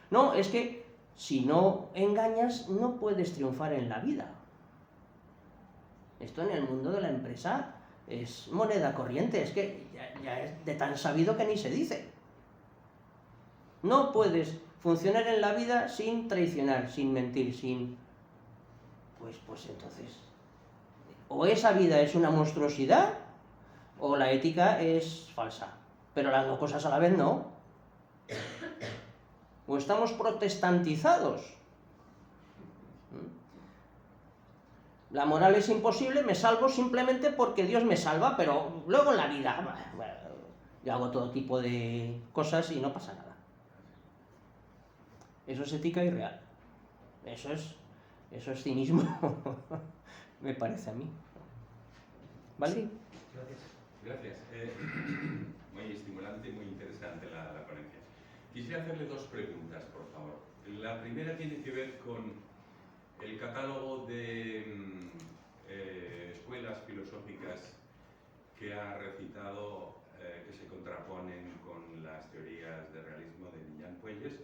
No, es que si no engañas no puedes triunfar en la vida. Esto en el mundo de la empresa es moneda corriente, es que ya es de tan sabido que ni se dice. No puedes funcionar en la vida sin traicionar, sin mentir, sin... Pues entonces, o esa vida es una monstruosidad, o la ética es falsa. Pero las dos cosas a la vez no. O estamos protestantizados. La moral es imposible, me salvo simplemente porque Dios me salva, pero luego en la vida, bueno, yo hago todo tipo de cosas y no pasa nada. Eso es ética irreal. Eso es cinismo, me parece a mí. ¿Vale? Sí. Gracias. Gracias. Muy estimulante y muy interesante la ponencia. Quisiera hacerle dos preguntas, por favor. La primera tiene que ver con el catálogo de escuelas filosóficas que ha recitado, que se contraponen con las teorías de realismo de Millán Puelles,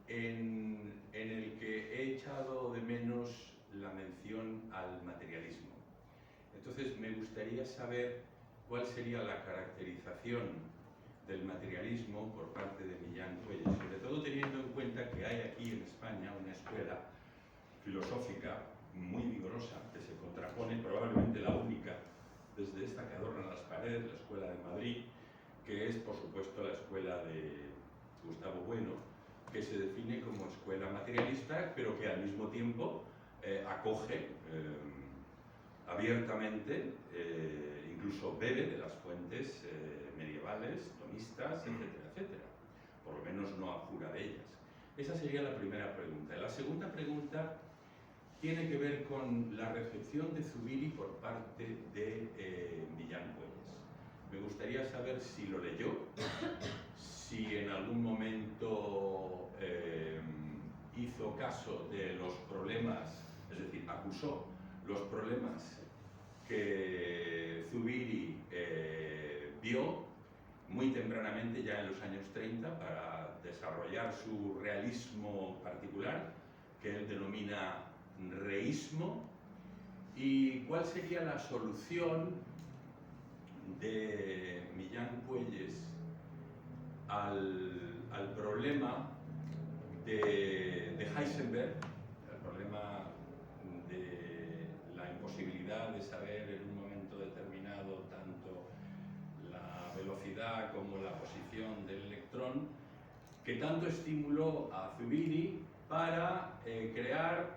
en el que he echado de menos la mención al materialismo. Entonces, me gustaría saber cuál sería la caracterización del materialismo por parte de Millán Puelles, sobre todo teniendo en cuenta que hay aquí en España una escuela filosófica muy vigorosa que se contrapone, probablemente la única desde esta que adorna las paredes, la Escuela de Madrid, que es por supuesto la escuela de Gustavo Bueno, que se define como escuela materialista, pero que al mismo tiempo acoge abiertamente, incluso bebe de las fuentes medievales, tomistas, etcétera, etcétera. Por lo menos no abjura de ellas. Esa sería la primera pregunta. La segunda pregunta tiene que ver con la recepción de Zubiri por parte de Millán Puelles. Me gustaría saber si lo leyó, si en algún momento hizo caso de los problemas, es decir, acusó los problemas que Zubiri vio muy tempranamente, ya en los años 30, para desarrollar su realismo particular, que él denomina reísmo, y cuál sería la solución de Millán Puelles al problema de Heisenberg, el problema de la imposibilidad de saber en un momento determinado tanto la velocidad como la posición del electrón, que tanto estimuló a Zubiri para crear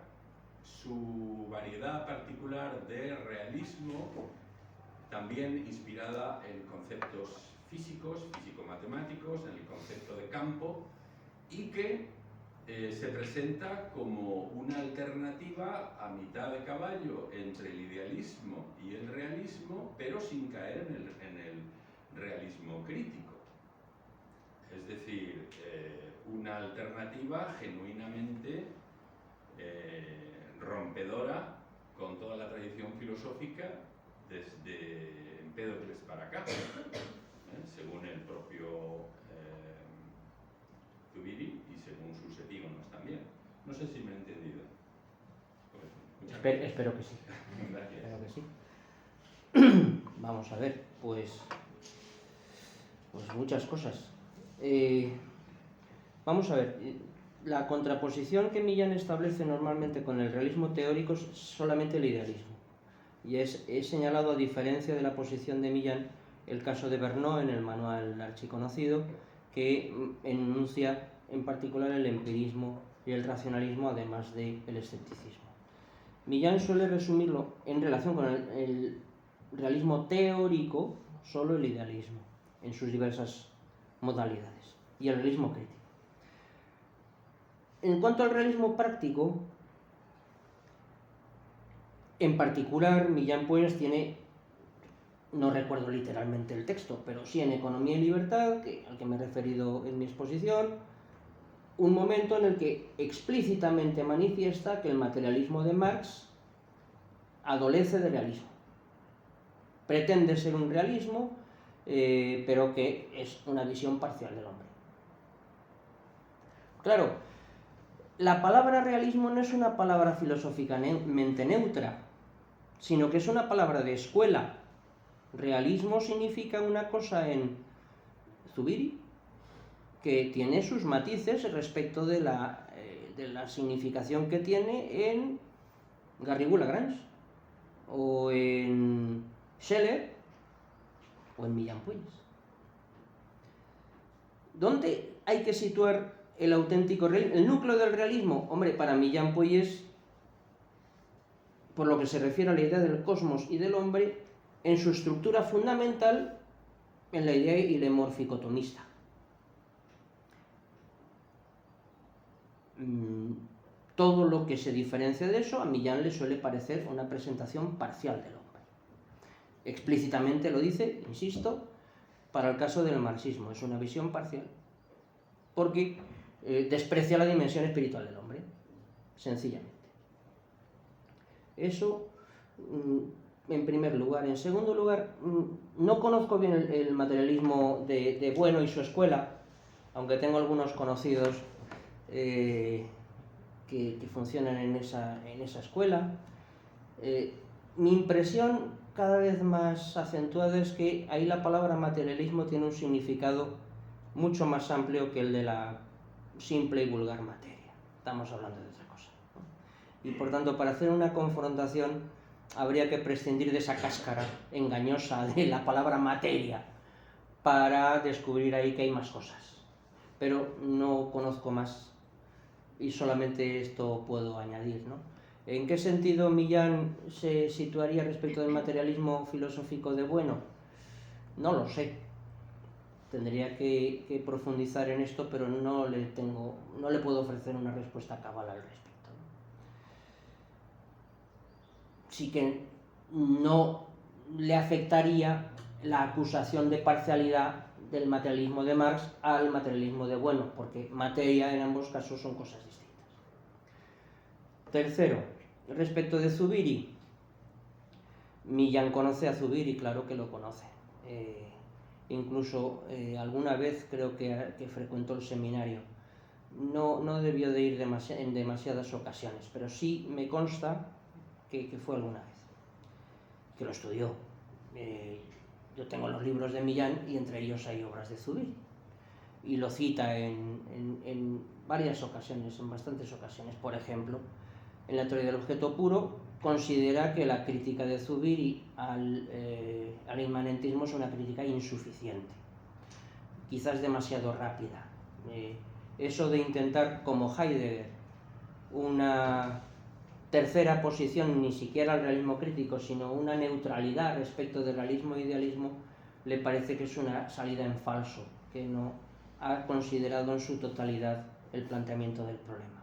su variedad particular de realismo, también inspirada en conceptos físicos, físico-matemáticos, en el concepto de campo, y que se presenta como una alternativa a mitad de caballo entre el idealismo y el realismo, pero sin caer en el realismo crítico. Es decir, una alternativa genuinamente rompedora con toda la tradición filosófica desde Empédocles para acá, según el propio Zubiri y según sus epígonos también. No sé si me he entendido. Espero que sí. Gracias. Espero que sí. Vamos a ver, pues muchas cosas. Vamos a ver, la contraposición que Millán establece normalmente con el realismo teórico es solamente el idealismo. Y he señalado, a diferencia de la posición de Millán, el caso de Verneau en el manual archiconocido, que enuncia en particular el empirismo y el racionalismo, además del escepticismo. Millán suele resumirlo en relación con el realismo teórico, solo el idealismo, en sus diversas modalidades, y el realismo crítico. En cuanto al realismo práctico, en particular, Millán Puelles tiene, no recuerdo literalmente el texto, pero sí en Economía y Libertad, al que me he referido en mi exposición, un momento en el que explícitamente manifiesta que el materialismo de Marx adolece de realismo. Pretende ser un realismo, pero que es una visión parcial del hombre. Claro, la palabra realismo no es una palabra filosóficamente neutra, sino que es una palabra de escuela. Realismo significa una cosa en Zubiri, que tiene sus matices respecto de la significación que tiene en Garrigou-Lagrange, o en Scheler, o en Millán Puelles. ¿Dónde hay que situar el auténtico realismo? El núcleo del realismo, hombre, para Millán Puelles, por lo que se refiere a la idea del cosmos y del hombre, en su estructura fundamental, en la idea ilemórfico-tomista. Todo lo que se diferencia de eso, a Millán le suele parecer una presentación parcial del hombre. Explícitamente lo dice, insisto, para el caso del marxismo, es una visión parcial. porque desprecia la dimensión espiritual del hombre, sencillamente. Eso en primer lugar. En segundo lugar, no conozco bien el materialismo de Bueno y su escuela, aunque tengo algunos conocidos que funcionan en esa escuela. Mi impresión cada vez más acentuada es que ahí la palabra materialismo tiene un significado mucho más amplio que el de la simple y vulgar materia. Estamos hablando de otra cosa, ¿no? Y por tanto, para hacer una confrontación habría que prescindir de esa cáscara engañosa de la palabra materia para descubrir ahí que hay más cosas. Pero no conozco más y solamente esto puedo añadir, ¿no? ¿En qué sentido Millán se situaría respecto del materialismo filosófico de Bueno? No lo sé. Tendría que profundizar en esto, pero no le puedo ofrecer una respuesta cabal al respecto. Sí que no le afectaría la acusación de parcialidad del materialismo de Marx al materialismo de Bueno, porque materia en ambos casos son cosas distintas. Tercero, respecto de Zubiri, Millán conoce a Zubiri, claro que lo conoce. Incluso alguna vez creo que frecuentó el seminario. No debió de ir en demasiadas ocasiones, pero sí me consta que fue alguna vez, que lo estudió. Yo tengo los libros de Millán y entre ellos hay obras de Zubiri. Y lo cita en varias ocasiones, en bastantes ocasiones. Por ejemplo, en la teoría del objeto puro, considera que la crítica de Zubiri al inmanentismo es una crítica insuficiente, quizás demasiado rápida. Eso de intentar, como Heidegger, una tercera posición, ni siquiera al realismo crítico, sino una neutralidad respecto del realismo e idealismo, le parece que es una salida en falso, que no ha considerado en su totalidad el planteamiento del problema.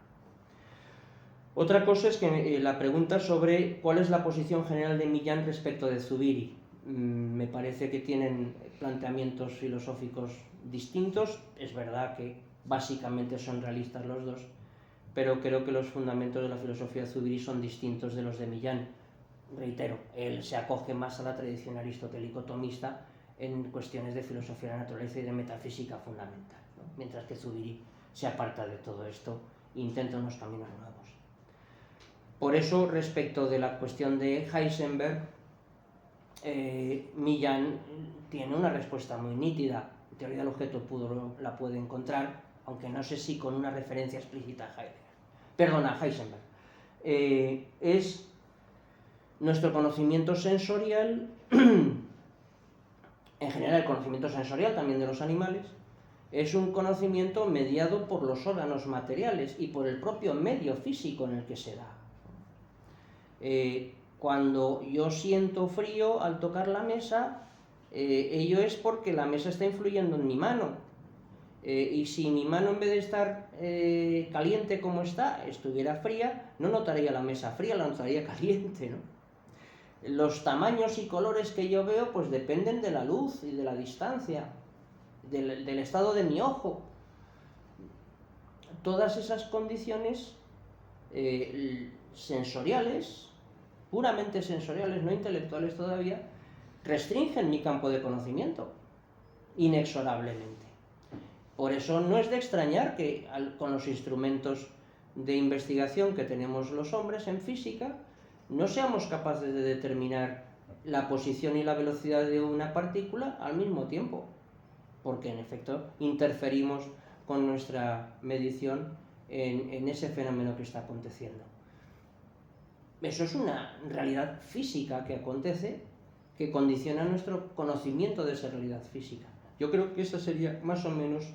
Otra cosa es que la pregunta sobre cuál es la posición general de Millán respecto de Zubiri. Me parece que tienen planteamientos filosóficos distintos. Es verdad que básicamente son realistas los dos, pero creo que los fundamentos de la filosofía de Zubiri son distintos de los de Millán. Reitero, él se acoge más a la tradición aristotélico-tomista en cuestiones de filosofía de la naturaleza y de metafísica fundamental, ¿no? Mientras que Zubiri se aparta de todo esto e intenta unos caminos nuevos. Por eso, respecto de la cuestión de Heisenberg, Millán tiene una respuesta muy nítida. En teoría del objeto puro la puede encontrar, aunque no sé si con una referencia explícita a Heisenberg. Es nuestro conocimiento sensorial, en general el conocimiento sensorial también de los animales, es un conocimiento mediado por los órganos materiales y por el propio medio físico en el que se da. Cuando yo siento frío al tocar la mesa, ello es porque la mesa está influyendo en mi mano. Y si mi mano, en vez de estar caliente como está, estuviera fría, no notaría la mesa fría, la notaría caliente, ¿no? Los tamaños y colores que yo veo pues dependen de la luz y de la distancia, del estado de mi ojo. Todas esas condiciones sensoriales, puramente sensoriales, no intelectuales todavía, restringen mi campo de conocimiento, inexorablemente. Por eso no es de extrañar que con los instrumentos de investigación que tenemos los hombres en física, no seamos capaces de determinar la posición y la velocidad de una partícula al mismo tiempo, porque en efecto interferimos con nuestra medición en ese fenómeno que está aconteciendo. Eso es una realidad física que acontece, que condiciona nuestro conocimiento de esa realidad física. Yo creo que esta sería más o menos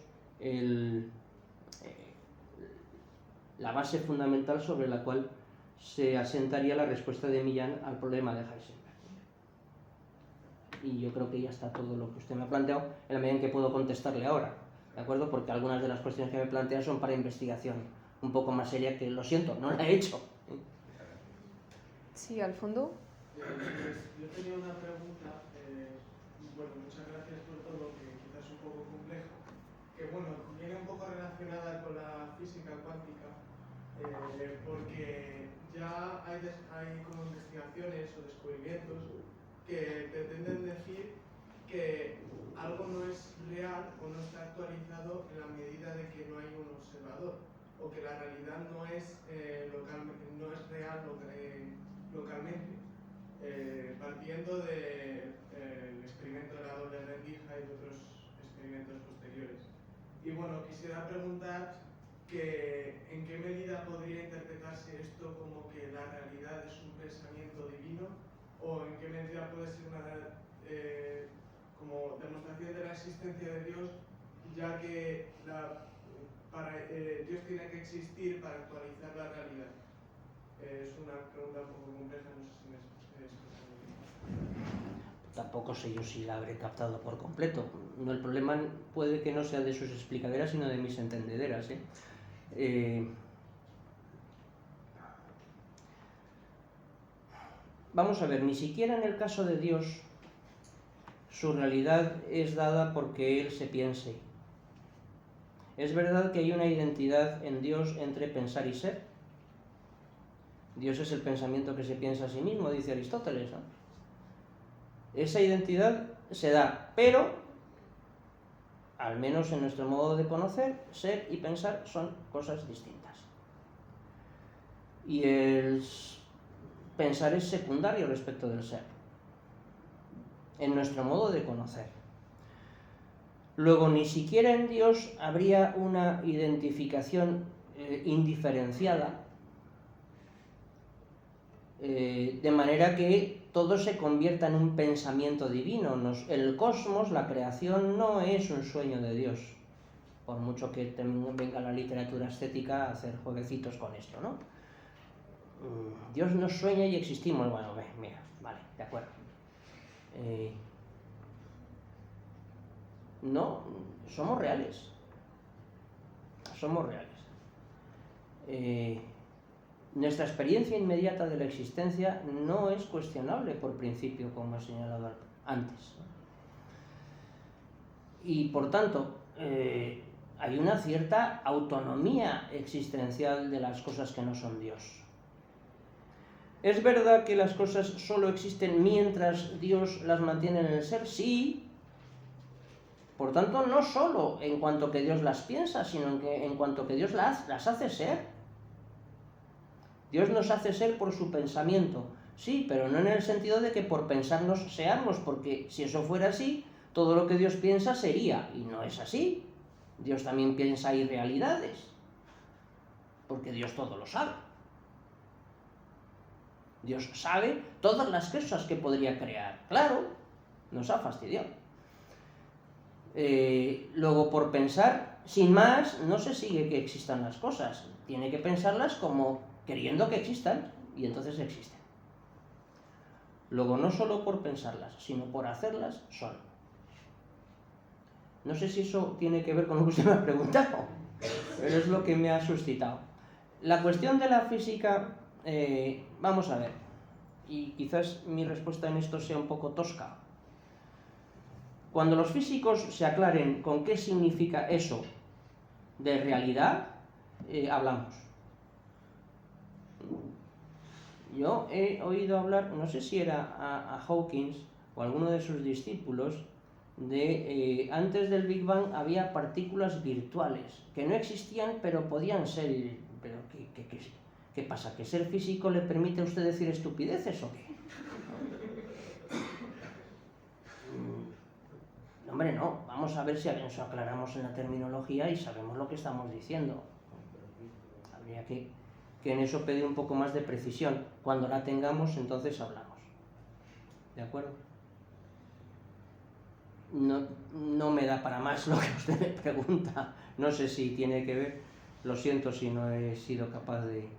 la base fundamental sobre la cual se asentaría la respuesta de Millán al problema de Heisenberg. Y yo creo que ya está todo lo que usted me ha planteado, en la medida en que puedo contestarle ahora, ¿de acuerdo? Porque algunas de las cuestiones que me plantea son para investigación un poco más seria, que lo siento, no la he hecho. Sí, al fondo. Yo tenía una pregunta, bueno, muchas gracias por todo, que quizás es un poco complejo, que bueno, viene un poco relacionado hay como investigaciones o descubrimientos que pretenden decir que algo no es real o no está actualizado en la medida de que no hay un observador, o que la realidad no es real localmente, partiendo del experimento de la doble rendija y de otros experimentos posteriores. Y bueno, quisiera preguntar en qué medida podría interpretarse esto como que la realidad es un pensamiento divino, o en qué medida puede ser una como demostración de la existencia de Dios, ya que Dios tiene que existir para actualizar la realidad. Es una pregunta un poco compleja, no sé si me explico bien. Tampoco sé yo si la habré captado por completo. No, el problema puede que no sea de sus explicaderas, sino de mis entendederas, Vamos a ver, ni siquiera en el caso de Dios su realidad es dada porque Él se piense. Es verdad que hay una identidad en Dios entre pensar y ser. Dios es el pensamiento que se piensa a sí mismo, dice Aristóteles, ¿no? Esa identidad se da, pero, al menos en nuestro modo de conocer, ser y pensar son cosas distintas. Y el pensar es secundario respecto del ser, en nuestro modo de conocer. Luego, ni siquiera en Dios habría una identificación indiferenciada, de manera que todo se convierta en un pensamiento divino. El cosmos, la creación, no es un sueño de Dios, por mucho que venga la literatura estética a hacer jueguecitos con esto, ¿no? Dios no sueña y existimos. Bueno, mira, vale, de acuerdo. No, somos reales. Somos reales. Nuestra experiencia inmediata de la existencia no es cuestionable por principio, como he señalado antes. Y por tanto, hay una cierta autonomía existencial de las cosas que no son Dios. ¿Es verdad que las cosas solo existen mientras Dios las mantiene en el ser? Sí. Por tanto, no solo en cuanto que Dios las piensa, sino en cuanto que Dios las hace ser. Dios nos hace ser por su pensamiento, sí, pero no en el sentido de que por pensarnos seamos, porque si eso fuera así, todo lo que Dios piensa sería, y no es así. Dios también piensa irrealidades, porque Dios todo lo sabe. Dios sabe todas las cosas que podría crear. Claro, nos ha fastidiado. Luego, por pensar, sin más, no se sigue que existan las cosas. Tiene que pensarlas como queriendo que existan, y entonces existen. Luego, no solo por pensarlas, sino por hacerlas, son. No sé si eso tiene que ver con lo que usted me ha preguntado, pero es lo que me ha suscitado. La cuestión de la física, vamos a ver, y quizás mi respuesta en esto sea un poco tosca. Cuando los físicos se aclaren con qué significa eso de realidad, hablamos. Yo he oído hablar, no sé si era a Hawking o a alguno de sus discípulos, de antes del Big Bang había partículas virtuales que no existían pero podían ser. Pero ¿qué pasa? ¿Que ser físico le permite a usted decir estupideces o qué? Hombre, no. Vamos a ver si eso aclaramos en la terminología y sabemos lo que estamos diciendo. Habría que en eso pedir un poco más de precisión. Cuando la tengamos, entonces hablamos. ¿De acuerdo? No me da para más lo que usted me pregunta. No sé si tiene que ver. Lo siento si no he sido capaz de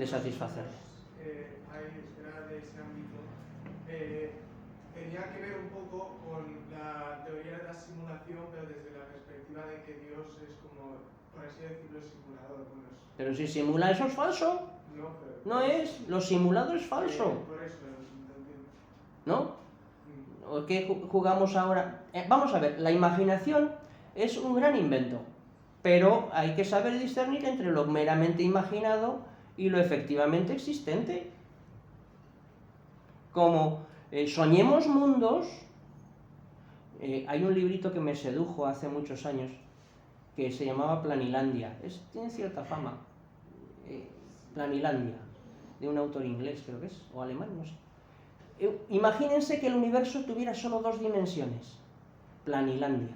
satisfacerle. Era de ese ámbito. Tenía que ver un poco con la teoría de la simulación, pero desde la perspectiva de que Dios es como, por así decirlo, simulador. Bueno, pero si simula, eso es falso. No, pero... No es, lo simulado es falso. Por eso lo entiendo. ¿No? ¿O qué jugamos ahora? Vamos a ver, la imaginación es un gran invento, pero hay que saber discernir entre lo meramente imaginado y lo efectivamente existente. como soñemos mundos. Hay un librito que me sedujo hace muchos años que se llamaba Planilandia, tiene cierta fama, Planilandia, de un autor inglés creo que es, o alemán, no sé. Imagínense que el universo tuviera solo 2 dimensiones, Planilandia.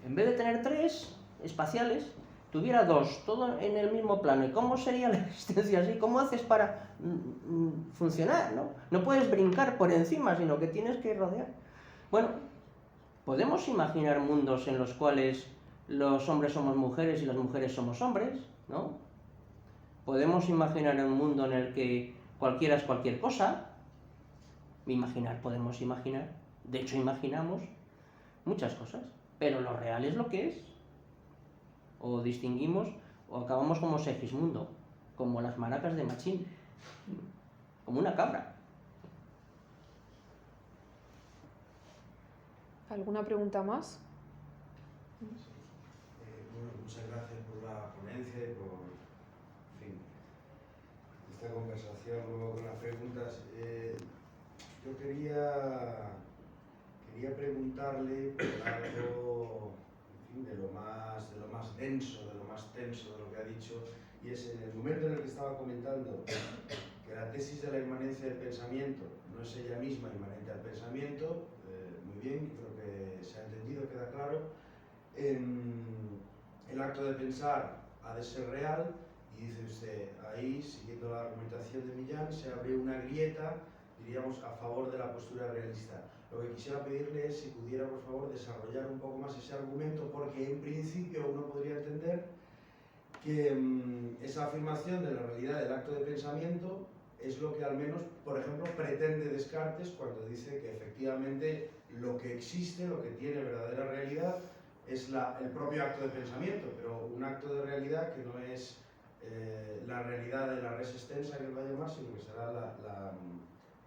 En vez de tener 3 espaciales, tuviera 2, todo en el mismo plano. ¿Y cómo sería la existencia así? ¿Cómo haces para funcionar? No puedes brincar por encima, sino que tienes que rodear. Bueno, podemos imaginar mundos en los cuales los hombres somos mujeres y las mujeres somos hombres, ¿no? Podemos imaginar un mundo en el que cualquiera es cualquier cosa. Podemos imaginar. De hecho, imaginamos muchas cosas. Pero lo real es lo que es. O distinguimos, o acabamos como Segismundo, como las maracas de Machín, como una cabra. ¿Alguna pregunta más? Bueno, muchas gracias por la ponencia y por, en fin, esta conversación. Luego con las preguntas, yo quería preguntarle por algo, en fin, de lo más denso, de lo más tenso de lo que ha dicho, y es en el momento en el que estaba comentando que la tesis de la inmanencia del pensamiento no es ella misma inmanente al pensamiento. Muy bien, creo que se ha entendido, queda claro. El acto de pensar ha de ser real, y dice usted, ahí, siguiendo la argumentación de Millán, se abre una grieta, diríamos, a favor de la postura realista. Lo que quisiera pedirle es si pudiera, por favor, desarrollar un poco más ese argumento, porque en principio uno podría entender que esa afirmación de la realidad del acto de pensamiento es lo que al menos, por ejemplo, pretende Descartes cuando dice que efectivamente lo que existe, lo que tiene verdadera realidad, es el propio acto de pensamiento, pero un acto de realidad que no es la realidad de la res extensa, que él va a llamar, sino que será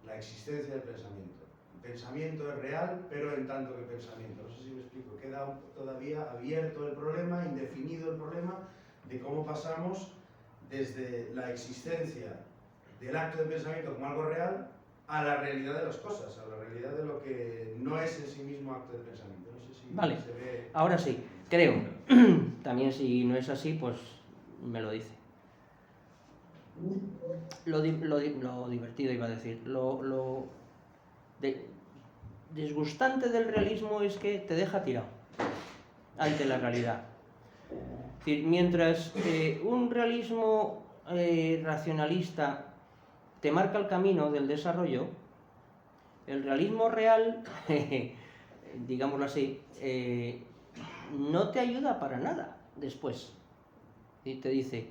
la existencia del pensamiento. El pensamiento es real, pero en tanto que pensamiento. No sé si me explico. Queda todavía abierto el problema, indefinido el problema, de cómo pasamos desde la existencia del acto de pensamiento como algo real a la realidad de las cosas, a la realidad de lo que no es en sí mismo acto de pensamiento. No sé si Vale, se ve... ahora sí, creo. También si no es así, pues me lo dice. Lo divertido iba a decir, disgustante del realismo es que te deja tirado ante la realidad. Es decir, mientras un realismo racionalista te marca el camino del desarrollo, el realismo real, digámoslo así, no te ayuda para nada después. Y te dice,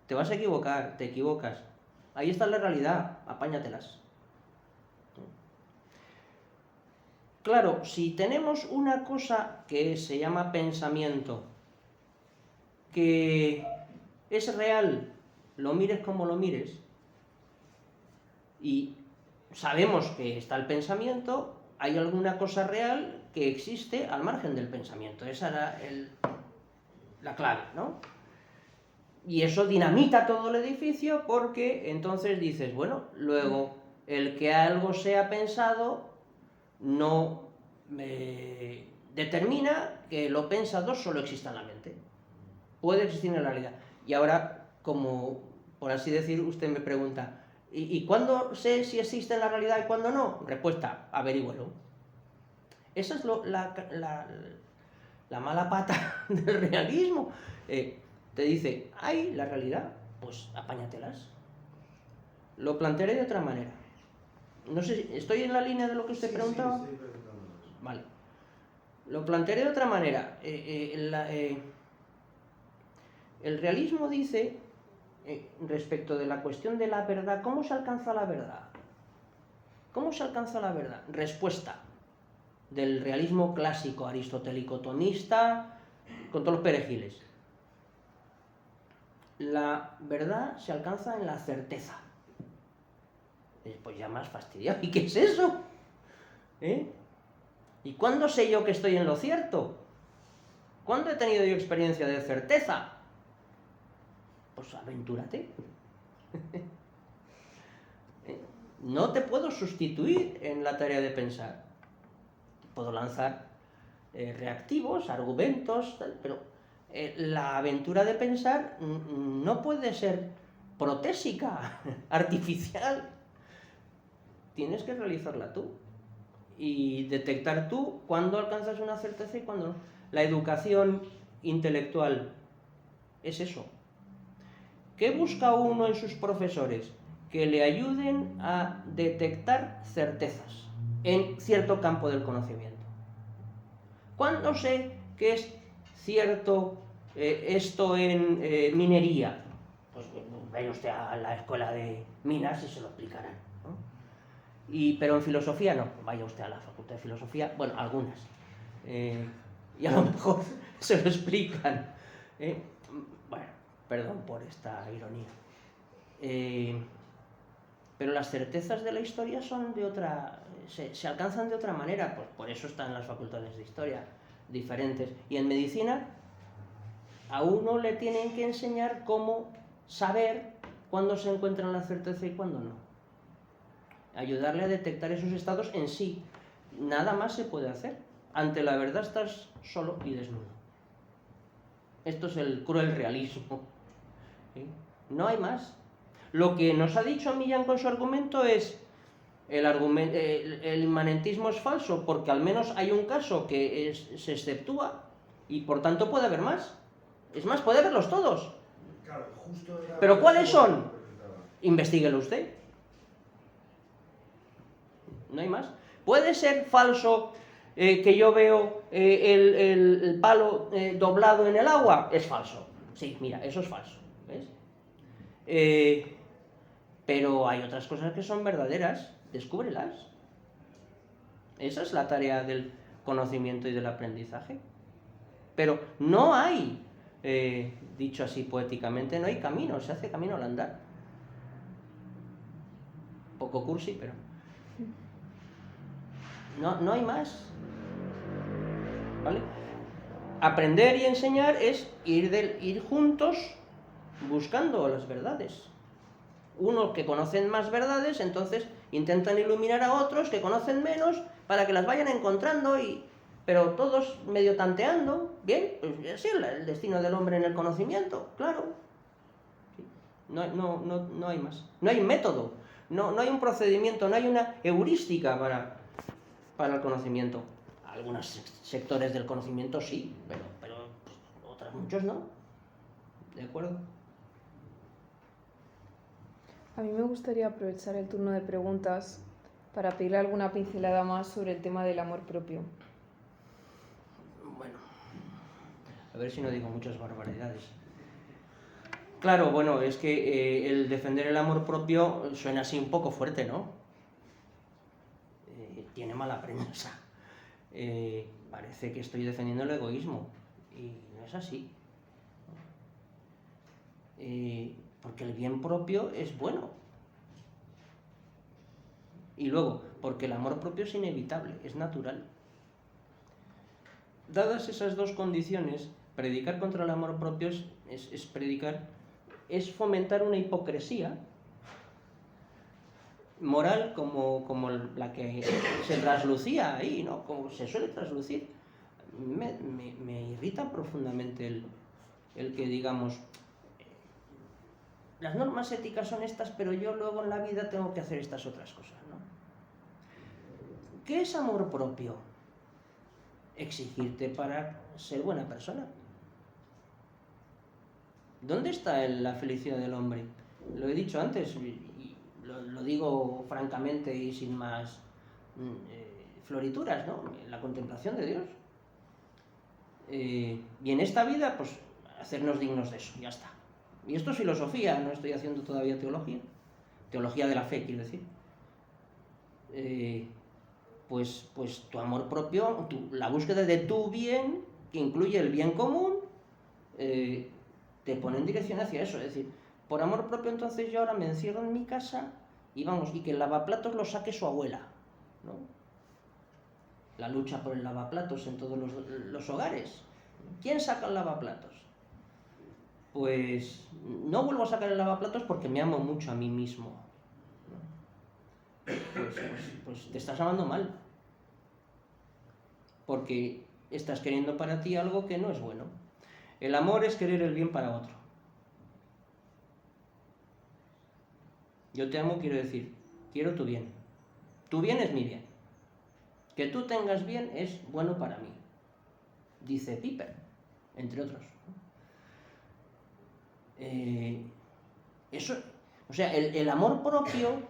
te vas a equivocar, te equivocas, ahí está la realidad, apáñatelas. Claro, si tenemos una cosa que se llama pensamiento, que es real, lo mires como lo mires, y sabemos que está el pensamiento, hay alguna cosa real que existe al margen del pensamiento. Esa era la clave, ¿no? Y eso dinamita todo el edificio, porque entonces dices, bueno, luego el que algo sea pensado no determina que lo pensado solo exista en la mente. Puede existir en la realidad. Y ahora, como por así decir, usted me pregunta, ¿y cuándo sé si existe en la realidad y cuándo no? Respuesta, averígüelo. Esa es la mala pata del realismo. Te dice, hay la realidad, pues apáñatelas. Lo plantearé de otra manera. No sé si estoy en la línea de lo que usted preguntaba. Sí, estoy preguntando eso. Vale. Lo plantearé de otra manera. El realismo dice, respecto de la cuestión de la verdad, ¿cómo se alcanza la verdad? ¿Cómo se alcanza la verdad? Respuesta del realismo clásico, aristotélico, tomista, con todos los perejiles. La verdad se alcanza en la certeza. Pues ya más fastidiado. ¿Y qué es eso? ¿Y cuándo sé yo que estoy en lo cierto? ¿Cuándo he tenido yo experiencia de certeza? Pues aventúrate. No te puedo sustituir en la tarea de pensar. Puedo lanzar reactivos, argumentos, tal, pero la aventura de pensar no puede ser protésica, artificial. Tienes que realizarla tú y detectar tú cuándo alcanzas una certeza y cuándo no. La educación intelectual es eso. ¿Qué busca uno en sus profesores? Que le ayuden a detectar certezas en cierto campo del conocimiento. ¿Cuándo sé que es cierto esto en minería? Pues vaya usted a la escuela de minas y se lo explicarán, ¿no? Pero en filosofía no, vaya usted a la facultad de filosofía, bueno, algunas. Y a lo mejor se lo explican. Bueno, perdón por esta ironía. Pero las certezas de la historia son de otra, se alcanzan de otra manera, pues por eso están las facultades de historia diferentes. Y en medicina a uno le tienen que enseñar cómo saber cuándo se encuentra la certeza y cuándo no. Ayudarle a detectar esos estados en sí. Nada más se puede hacer. Ante la verdad estás solo y desnudo. Esto es el cruel realismo. ¿Sí? No hay más. Lo que nos ha dicho Millán con su argumento es el inmanentismo es falso porque al menos hay un caso que se exceptúa y por tanto puede haber más. Es más, puede haberlos todos. Claro, justo era ¿Pero cuáles eso que son? presentaba. Investíguelo usted. No hay más. Puede ser falso que yo veo el palo doblado en el agua. Es falso. Sí, mira, eso es falso. ¿Ves? Pero hay otras cosas que son verdaderas. Descúbrelas. Esa es la tarea del conocimiento y del aprendizaje. Pero no hay, dicho así poéticamente, no hay camino, se hace camino al andar. Poco cursi, pero no hay más. ¿Vale? Aprender y enseñar es ir juntos buscando las verdades. Unos que conocen más verdades, entonces intentan iluminar a otros que conocen menos para que las vayan encontrando, pero todos medio tanteando. Bien, pues así es el destino del hombre en el conocimiento, claro. No hay más. No hay método, no hay un procedimiento, no hay una heurística para el conocimiento. Algunos sectores del conocimiento sí, pero pues, otros muchos no. ¿De acuerdo? A mí me gustaría aprovechar el turno de preguntas para pedirle alguna pincelada más sobre el tema del amor propio. Bueno, a ver si no digo muchas barbaridades. Claro, bueno, es que el defender el amor propio suena así un poco fuerte, ¿no? Tiene mala prensa. Parece que estoy defendiendo el egoísmo y no es así. Porque el bien propio es bueno. Y luego, porque el amor propio es inevitable, es natural. Dadas esas dos condiciones, predicar contra el amor propio es fomentar una hipocresía moral como la que se traslucía ahí, ¿no? Como se suele traslucir. Me irrita profundamente el que digamos, las normas éticas son estas, pero yo luego en la vida tengo que hacer estas otras cosas, ¿no? ¿Qué es amor propio? Exigirte para ser buena persona. ¿Dónde está la felicidad del hombre? Lo he dicho antes y lo digo francamente y sin más florituras, ¿no? La contemplación de Dios. Y en esta vida, pues, hacernos dignos de eso, ya está. Y esto es filosofía, no estoy haciendo todavía teología. Teología de la fe, quiero decir. Pues tu amor propio, la búsqueda de tu bien, que incluye el bien común, te pone en dirección hacia eso. Es decir, por amor propio entonces yo ahora me encierro en mi casa y que el lavaplatos lo saque su abuela, ¿no? La lucha por el lavaplatos en todos los hogares. ¿Quién saca el lavaplatos? Pues no vuelvo a sacar el lavaplatos porque me amo mucho a mí mismo, ¿no? pues te estás amando mal. Porque estás queriendo para ti algo que no es bueno. El amor es querer el bien para otro. Yo te amo, quiero decir, quiero tu bien. Tu bien es mi bien. Que tú tengas bien es bueno para mí, dice Piper, entre otros. Eso, o sea, el amor propio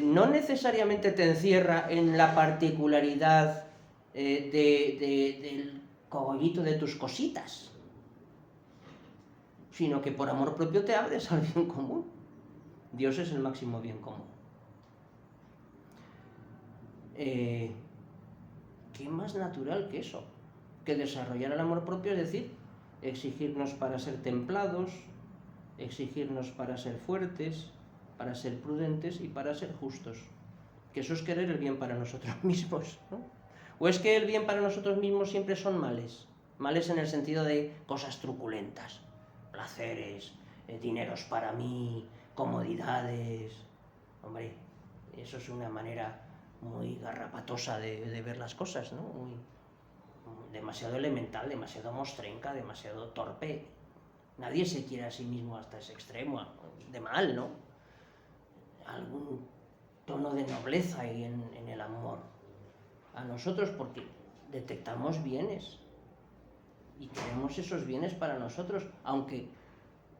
no necesariamente te encierra en la particularidad del cogollito de tus cositas, sino que por amor propio te abres al bien común. Dios es el máximo bien común. ¿Qué más natural que eso? Que desarrollar el amor propio, es decir, exigirnos para ser templados, exigirnos para ser fuertes, para ser prudentes y para ser justos. Que eso es querer el bien para nosotros mismos, ¿no? ¿O es que el bien para nosotros mismos siempre son males? Males en el sentido de cosas truculentas, placeres, dineros para mí, comodidades. Hombre, eso es una manera muy garrapatosa de ver las cosas, ¿no? Demasiado elemental, demasiado mostrenca, demasiado torpe. Nadie se quiere a sí mismo hasta ese extremo, de mal, ¿no? Algún tono de nobleza ahí en el amor a nosotros, porque detectamos bienes y queremos esos bienes para nosotros, aunque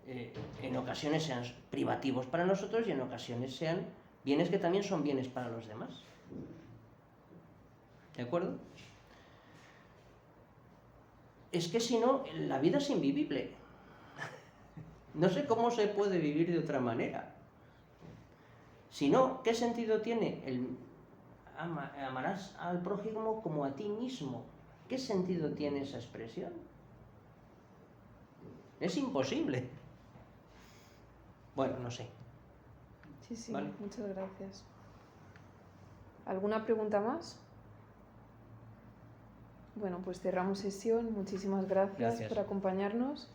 en ocasiones sean privativos para nosotros y en ocasiones sean bienes que también son bienes para los demás. ¿De acuerdo? Es que si no, la vida es invivible. No sé cómo se puede vivir de otra manera. Si no, ¿qué sentido tiene amarás al prójimo como a ti mismo? ¿Qué sentido tiene esa expresión? Es imposible. Bueno, no sé. Sí, ¿Vale? Muchas gracias. ¿Alguna pregunta más? Bueno, pues cerramos sesión. Muchísimas gracias por acompañarnos.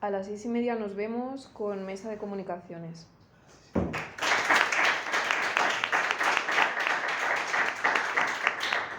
A las 6:30 nos vemos con Mesa de Comunicaciones.